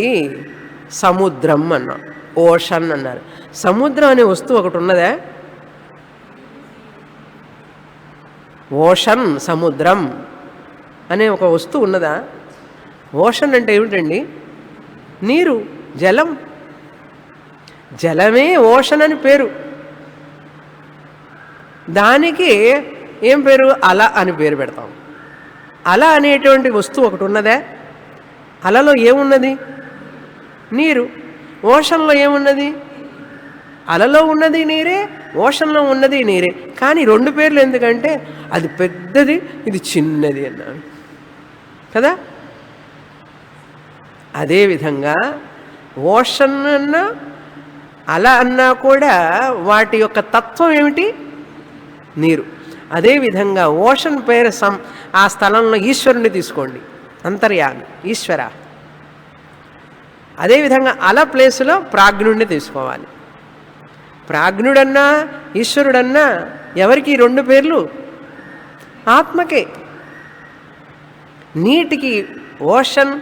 [SPEAKER 1] సముద్రం అన్నాం, ఓషన్ అన్నారు. సముద్రం అనే వస్తువు ఒకటి ఉన్నదా? ఓషన్, సముద్రం అనే ఒక వస్తువు ఉన్నదా? ఓషన్ అంటే ఏమిటండి? నీరు, జలం. జలమే ఓషన్ అని పేరు. దానికి ఏం పేరు? అల అని పేరు పెడతాం. అల అనేటువంటి వస్తువు ఒకటి ఉన్నదా? అలలో ఏమున్నది? నీరు. ఓషన్లో ఏమున్నది? అలలో ఉన్నది నీరే, ఓషన్లో ఉన్నది నీరే. కానీ 2 పేర్లు ఎందుకంటే అది పెద్దది, ఇది చిన్నది అన్నాను కదా. అదేవిధంగా ఓషన్ అన్నా అలా అన్నా కూడా వాటి యొక్క తత్వం ఏమిటి? నీరు. అదేవిధంగా ఓషన్ పేరు ఆ స్థలంలో ఈశ్వరుని తీసుకోండి, అంతర్యామి, ఈశ్వర. అదేవిధంగా అల ప్లేసులో ప్రాజ్ఞుడిని తీసుకోవాలి. ప్రాజ్ఞుడన్నా ఈశ్వరుడన్నా ఎవరికి 2 పేర్లు? ఆత్మకే. నీటికి ఓషన్,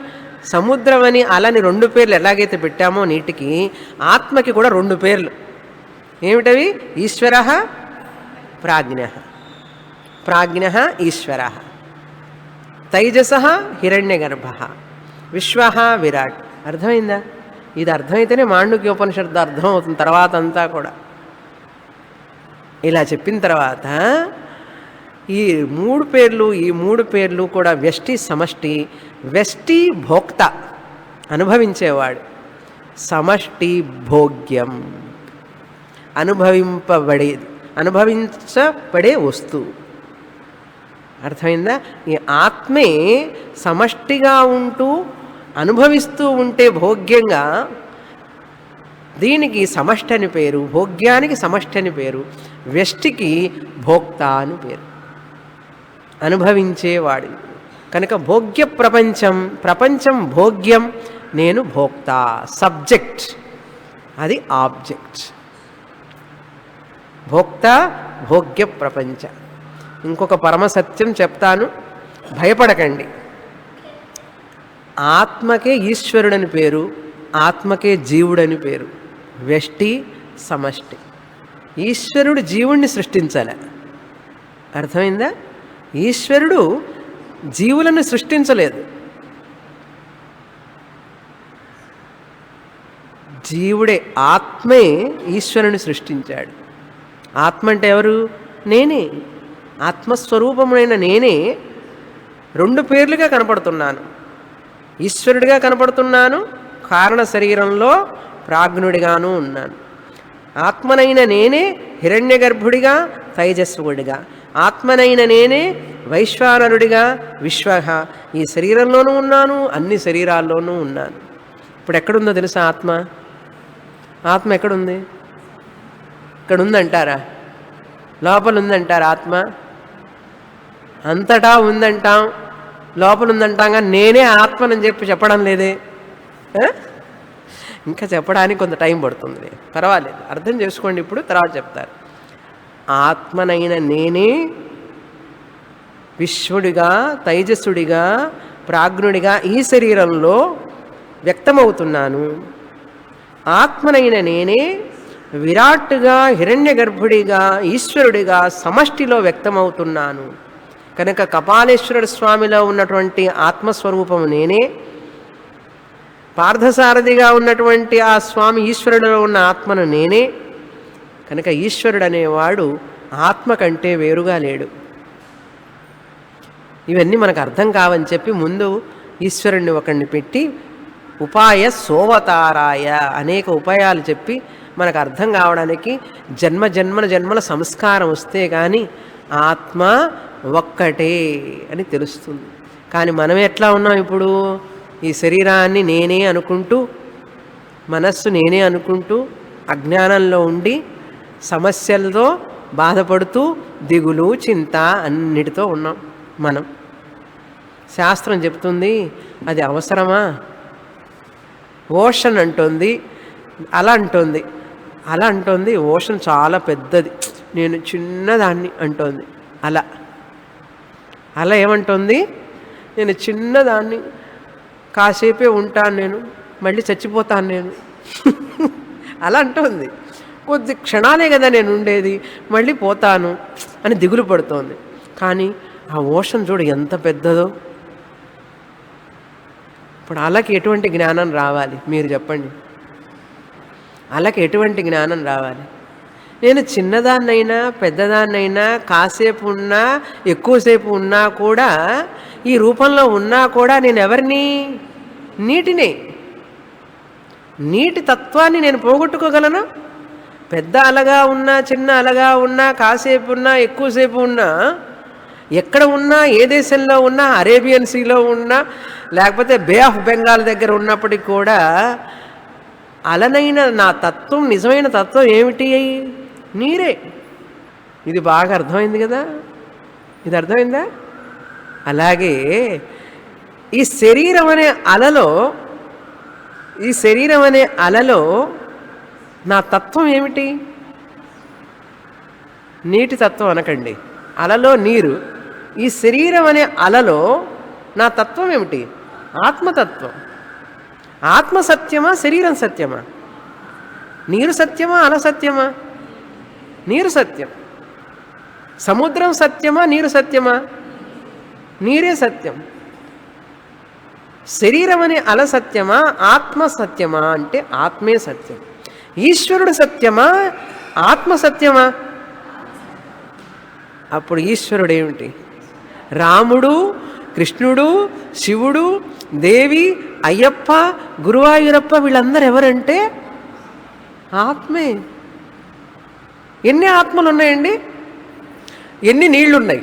[SPEAKER 1] సముద్రం అని అలని 2 పేర్లు ఎలాగైతే పెట్టామో నీటికి, ఆత్మకి కూడా 2 పేర్లు. ఏమిటవి? ఈశ్వర, ప్రాజ్ఞ. ప్రాజ్ఞ ఈశ్వర, తైజస హిరణ్యగర్భ, విశ్వ విరాట్. అర్థమైందా? ఇది అర్థమైతేనే మాండుక్యోపనిషత్తు అర్థం అవుతుంది. తర్వాత అంతా కూడా ఇలా చెప్పిన తర్వాత ఈ మూడు పేర్లు కూడా వ్యష్టి సమష్టి. వ్యష్టి భోక్త అనుభవించేవాడు, సమష్టి భోగ్యం అనుభవించబడే వస్తువు. అర్థమైందా? ఈ ఆత్మే సమష్టిగా ఉంటూ అనుభవిస్తూ ఉంటే భోగ్యంగా, దీనికి సమష్టి అని పేరు, భోగ్యానికి సమష్టి అని పేరు, వ్యష్టికి భోక్త అని పేరు, అనుభవించేవాడు. కనుక భోగ్య ప్రపంచం భోగ్యం, నేను భోక్త, సబ్జెక్ట్, అది ఆబ్జెక్ట్. భోక్త భోగ్య ప్రపంచ. ఇంకొక పరమసత్యం చెప్తాను, భయపడకండి. ఆత్మకే ఈశ్వరుడని పేరు, ఆత్మకే జీవుడని పేరు. వ్యష్టి సమష్టి. ఈశ్వరుడు జీవుణ్ణి సృష్టించాలి. అర్థమైందా? ఈశ్వరుడు జీవులను సృష్టించలేదు. జీవుడే, ఆత్మే ఈశ్వరుని సృష్టించాడు. ఆత్మ అంటే ఎవరు? నేనే. ఆత్మస్వరూపమైన నేనే రెండు పేర్లుగా కనపడుతున్నాను. ఈశ్వరుడిగా కనపడుతున్నాను, కారణ శరీరంలో ప్రాజ్ఞుడిగాను ఉన్నాను. ఆత్మనైన నేనే హిరణ్యగర్భుడిగా, తైజస్వుడిగా. ఆత్మనైన నేనే వైశ్వానరుడిగా, విశ్వహ. ఈ శరీరంలోనూ ఉన్నాను, అన్ని శరీరాల్లోనూ ఉన్నాను. ఇప్పుడు ఎక్కడుందో తెలుసా ఆత్మ? ఆత్మ ఎక్కడుంది? ఇక్కడ ఉందంటారా? లోపల ఉందంటారా ఆత్మ? అంతటా ఉందంటాం, లోపల ఉందంటాం, కానీ నేనే ఆత్మనని చెప్పడం లేదే. ఇంకా చెప్పడానికి కొంత టైం పడుతుంది, పర్వాలేదు, అర్థం చేసుకోండి. ఇప్పుడు తర్వాత చెప్తారు. ఆత్మనైన నేనే విశ్వడిగా, తైజస్సుడిగా, ప్రాజ్ఞుడిగా ఈ శరీరంలో వ్యక్తమవుతున్నాను. ఆత్మనైన నేనే విరాట్గా, హిరణ్య గర్భుడిగా, ఈశ్వరుడిగా సమష్టిలో వ్యక్తమవుతున్నాను. కనుక కపాలేశ్వరుడు స్వామిలో ఉన్నటువంటి ఆత్మస్వరూపము నేనే, పార్థసారథిగా ఉన్నటువంటి ఆ స్వామి ఈశ్వరుడిలో ఉన్న ఆత్మను నేనే. కనుక ఈశ్వరుడు అనేవాడు ఆత్మ కంటే వేరుగా లేడు. ఇవన్నీ మనకు అర్థం కావని చెప్పి ముందు ఈశ్వరుణ్ణి ఒకరిని పెట్టి ఉపాయ సోవతారాయ అనేక ఉపాయాలు చెప్పి మనకు అర్థం కావడానికి జన్మల సంస్కారం వస్తే కానీ ఆత్మ ఒక్కటే అని తెలుస్తుంది. కానీ మనం ఎట్లా ఉన్నాం ఇప్పుడు? ఈ శరీరాన్ని నేనే అనుకుంటూ, మనస్సు నేనే అనుకుంటూ అజ్ఞానంలో ఉండి సమస్యలతో బాధపడుతూ దిగులు, చింత అన్నిటితో ఉన్నాం మనం. శాస్త్రం చెప్తుంది అది అవసరమా? ఓషన్ అంటుంది, అలా అంటుంది, అలా అంటుంది. ఓషన్ చాలా పెద్దది, నేను చిన్నదాన్ని అంటోంది. అలా ఏమంటుంది? నేను చిన్నదాన్ని, కాసేపే ఉంటాను నేను, మళ్ళీ చచ్చిపోతాను నేను అలా అంటుంది. కొద్ది క్షణాలే కదా నేను ఉండేది, మళ్ళీ పోతాను అని దిగులు పడుతోంది. కానీ ఆ ఓషన్ చూడు ఎంత పెద్దదో. ఇప్పుడు అలకి ఎటువంటి జ్ఞానం రావాలి మీరు చెప్పండి? అలకి ఎటువంటి జ్ఞానం రావాలి? నేను చిన్నదాన్నైనా పెద్దదాన్నైనా, కాసేపు ఉన్నా ఎక్కువసేపు ఉన్నా కూడా, ఈ రూపంలో ఉన్నా కూడా నేను ఎవరిని? నీటినే. నీటి తత్వాన్ని నేను పోగొట్టుకోగలను? పెద్ద అలగా ఉన్నా, చిన్న అలగా ఉన్నా, కాసేపు ఉన్నా, ఎక్కువసేపు ఉన్నా, ఎక్కడ ఉన్నా, ఏ దేశంలో ఉన్నా, అరేబియన్ సీలో ఉన్నా, లేకపోతే బే ఆఫ్ బెంగాల్ దగ్గర ఉన్నప్పటికీ కూడా అలనైన నా తత్వం, నిజమైన తత్వం ఏమిటి? నీరే. ఇది బాగా అర్థమైంది కదా? ఇది అర్థమైందా? అలాగే ఈ శరీరం అనే అలలో నా తత్వం ఏమిటి? నీటి తత్వం అనకండి, అలలో నీరు. ఈ శరీరం అనే అలలో నా తత్వం ఏమిటి? ఆత్మతత్వం. ఆత్మ సత్యమా, శరీరం సత్యమా? నీరు సత్యమా, అల సత్యమా? నీరు సత్యం. సముద్రం సత్యమా, నీరు సత్యమా? నీరే సత్యం. శరీరం అనే అల సత్యమా, ఆత్మ సత్యమా అంటే ఆత్మే సత్యం. ఈశ్వరుడు సత్యమా, ఆత్మ సత్యమా? అప్పుడు ఈశ్వరుడు ఏమిటి? రాముడు, కృష్ణుడు, శివుడు, దేవి, అయ్యప్ప, గురువాయూరప్ప వీళ్ళందరూ ఎవరంటే ఆత్మే. ఎన్ని ఆత్మలు ఉన్నాయండి? ఎన్ని నీళ్లున్నాయి?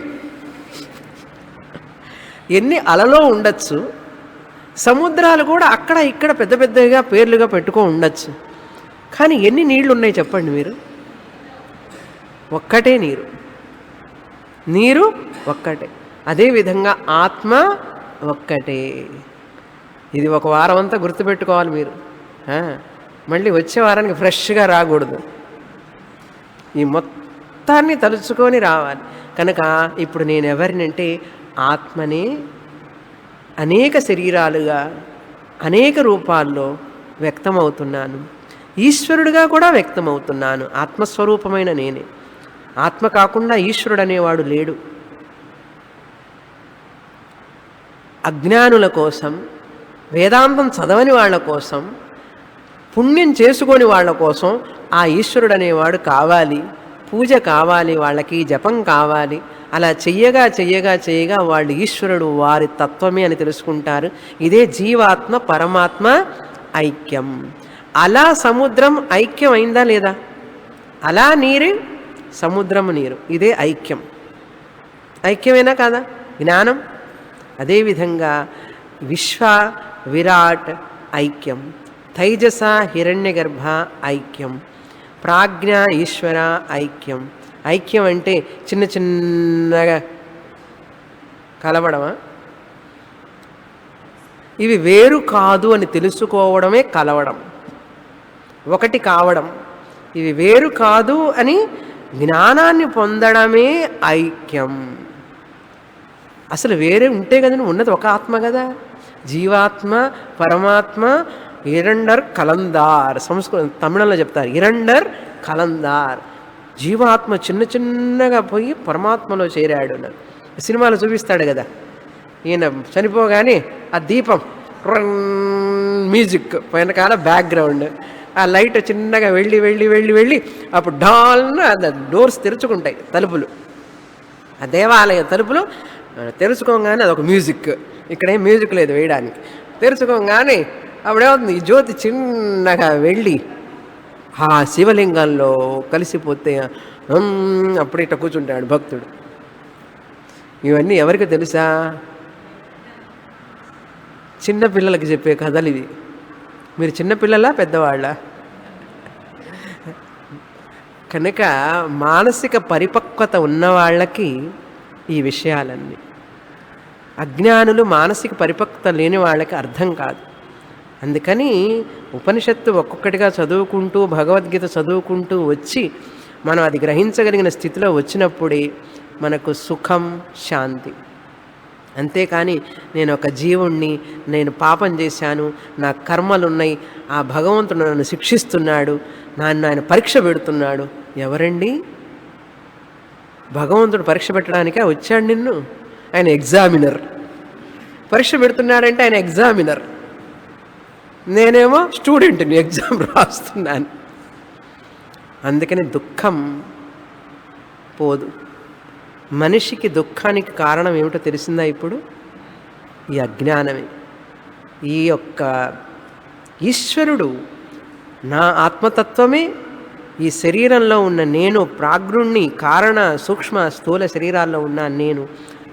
[SPEAKER 1] ఎన్ని అలలో ఉండొచ్చు? సముద్రాలు కూడా అక్కడ ఇక్కడ పెద్ద పెద్దగా పేర్లుగా పెట్టుకో ఉండొచ్చు. కానీ ఎన్ని నీళ్లు ఉన్నాయి చెప్పండి మీరు? ఒక్కటే నీరు. నీరు ఒక్కటే. అదేవిధంగా ఆత్మ ఒక్కటే. ఇది ఒక వారం అంతా గుర్తుపెట్టుకోవాలి మీరు. మళ్ళీ వచ్చే వారానికి ఫ్రెష్గా రాకూడదు. ఈ మొత్తాన్ని తలుచుకొని రావాలి. కనుక ఇప్పుడు నేను ఎవరినంటే ఆత్మనే అనేక శరీరాలుగా అనేక రూపాల్లో వ్యక్తమవుతున్నాను. ఈశ్వరుడిగా కూడా వ్యక్తమవుతున్నాను. ఆత్మస్వరూపమైన నేనే. ఆత్మ కాకుండా ఈశ్వరుడు అనేవాడు లేడు. అజ్ఞానుల కోసం, వేదాంతం చదవని వాళ్ళ కోసం, పుణ్యం చేసుకొని వాళ్ళ కోసం ఆ ఈశ్వరుడు అనేవాడు కావాలి. పూజ కావాలి, వాళ్ళకి జపం కావాలి. అలా చెయ్యగా చెయ్యగా చెయ్యగా వాళ్ళు ఈశ్వరుడు వారి తత్వమే అని తెలుసుకుంటారు. ఇదే జీవాత్మ పరమాత్మ ఐక్యం. అలా సముద్రం ఐక్యం అయిందా లేదా? అలా నీరు, సముద్రము నీరు, ఇదే ఐక్యం. ఐక్యమేనా కాదా? జ్ఞానం. అదేవిధంగా విశ్వ విరాట్ ఐక్యం, తైజస హిరణ్యగర్భ ఐక్యం, ప్రాజ్ఞ ఈశ్వర ఐక్యం. ఐక్యం అంటే చిన్న చిన్నగా కలవడమా? ఇవి వేరు కాదు అని తెలుసుకోవడమే కలవడం, ఒకటి కావడం. ఇవి వేరు కాదు అని జ్ఞానాన్ని పొందడమే ఐక్యం. అసలు వేరే ఉంటే కదండి, ఉన్నది ఒక ఆత్మ కదా. జీవాత్మ పరమాత్మ ఇరండర్ కలందార్. సంస్కృతం తమిళంలో చెప్తారు ఇరండర్ కలందార్. జీవాత్మ చిన్న చిన్నగా పోయి పరమాత్మలో చేరాడు. సినిమాలో చూపిస్తాడు కదా, ఈయన చనిపోగానే ఆ దీపం మ్యూజిక్ వెనకాల బ్యాక్గ్రౌండ్, ఆ లైట్ చిన్నగా వెళ్ళి వెళ్ళి వెళ్ళి వెళ్ళి అప్పుడు డాల్న డోర్స్ తెరుచుకుంటాయి, తలుపులు. ఆ దేవాలయ తలుపులు తెరుచుకోగానే అదొక మ్యూజిక్. ఇక్కడేం మ్యూజిక్ లేదు వేయడానికి. తెరుచుకోగానే అప్పుడేమవుతుంది, ఈ జ్యోతి చిన్నగా వెళ్ళి ఆ శివలింగంలో కలిసిపోతే అప్పుడు ఇట్లా కూర్చుంటాడు భక్తుడు. ఇవన్నీ ఎవరికి తెలుసా? చిన్నపిల్లలకి చెప్పే కథలు ఇవి. మీరు చిన్నపిల్లలా పెద్దవాళ్ళ? కనుక మానసిక పరిపక్వత ఉన్న వాళ్ళకి ఈ విషయాలన్నీ. అజ్ఞానులు మానసిక పరిపక్వత లేని వాళ్ళకి అర్థం కాదు. అందుకని ఉపనిషత్తు ఒక్కొక్కటిగా చదువుకుంటూ భగవద్గీత చదువుకుంటూ వచ్చి మనం అది గ్రహించగలిగిన స్థితిలో వచ్చినప్పుడే మనకు సుఖం, శాంతి. అంతేకాని నేను ఒక జీవుణ్ణి, నేను పాపం చేశాను, నా కర్మలు ఉన్నాయి, ఆ భగవంతుడు నన్ను శిక్షిస్తున్నాడు, నన్ను ఆయన పరీక్ష పెడుతున్నాడు. ఎవరండి? భగవంతుడు పరీక్ష పెట్టడానికే వచ్చాడు నిన్ను? ఆయన ఎగ్జామినర్. పరీక్ష పెడుతున్నాడంటే ఆయన ఎగ్జామినర్. నేనేమో స్టూడెంట్ని, ఎగ్జామ్ రాస్తున్నాను. అందుకని దుఃఖం పోదు. మనిషికి దుఃఖానికి కారణం ఏమిటో తెలిసిందా ఇప్పుడు? ఈ అజ్ఞానమే. ఈ యొక్క ఈశ్వరుడు నా ఆత్మతత్వమే ఈ శరీరంలో ఉన్న నేను, ప్రాజ్ఞుణ్ణి, కారణ సూక్ష్మ స్థూల శరీరాల్లో ఉన్న నేను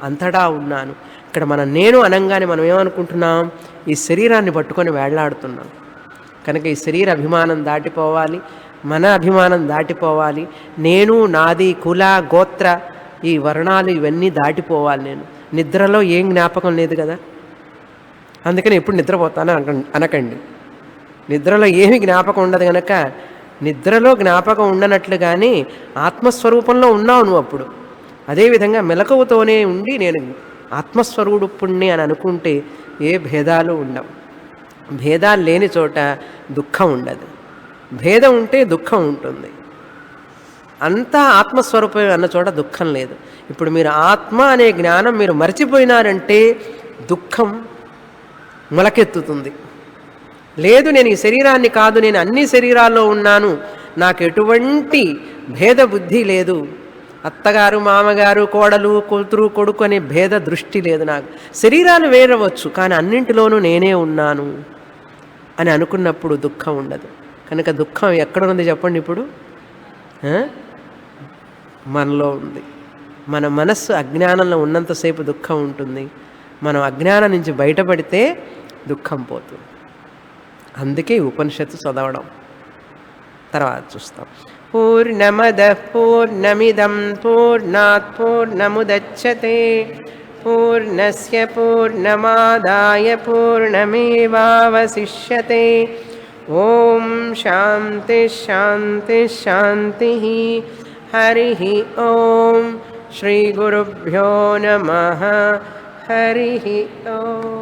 [SPEAKER 1] అంతటా ఉన్నాను. ఇక్కడ మన నేను అనంగానే మనం ఏమనుకుంటున్నాం? ఈ శరీరాన్ని పట్టుకొని వేళ్లాడుతున్నాం. కనుక ఈ శరీర అభిమానం దాటిపోవాలి, మన అభిమానం దాటిపోవాలి. నేను, నాది, కుల, గోత్ర, ఈ వర్ణాలు ఇవన్నీ దాటిపోవాలి. నేను నిద్రలో ఏం జ్ఞాపకం లేదు కదా, అందుకని ఎప్పుడు నిద్రపోతాను అనకండి. నిద్రలో ఏమి జ్ఞాపకం ఉండదు కనుక నిద్రలో జ్ఞాపకం ఉండనట్లుగానే ఆత్మస్వరూపంలో ఉన్నావు నువ్వు అప్పుడు. అదేవిధంగా మెలకువతోనే ఉండి నేను ఆత్మస్వరూపుణ్ణి అని అనుకుంటే ఏ భేదాలు ఉండవు. భేదాలు లేని చోట దుఃఖం ఉండదు, భేదం ఉంటే దుఃఖం ఉంటుంది. అంతా ఆత్మస్వరూపం అన్న చోట దుఃఖం లేదు. ఇప్పుడు మీరు ఆత్మ అనే జ్ఞానం మీరు మర్చిపోయినారంటే దుఃఖం మొలకెత్తుతుంది. లేదు, నేను ఈ శరీరాన్ని కాదు, నేను అన్ని శరీరాల్లో ఉన్నాను, నాకు ఎటువంటి భేద బుద్ధి లేదు, అత్తగారు మామగారు కోడలు కూతురు కొడుకు అనే భేద దృష్టి లేదు నాకు. శరీరాలు వేరవచ్చు, కానీ అన్నింటిలోనూ నేనే ఉన్నాను అని అనుకున్నప్పుడు దుఃఖం ఉండదు. కనుక దుఃఖం ఎక్కడ ఉంది చెప్పండి ఇప్పుడు? మనలో ఉంది. మన మనస్సు అజ్ఞానంలో ఉన్నంతసేపు దుఃఖం ఉంటుంది. మనం అజ్ఞానం నుంచి బయటపడితే దుఃఖం పోతుంది. అందుకే ఉపనిషత్తు చదవడం. తర్వాత చూస్తాం. పూర్ణమదః పూర్ణమిదం పూర్ణాత్ పూర్ణముదచ్యతే పూర్ణస్య పూర్ణమాదాయ పూర్ణమేవావశిష్యతే. ఓం శాంతి శాంతి శాంతి. హరి ఓం. శ్రీ గురుభ్యో నమః. హరి ఓం.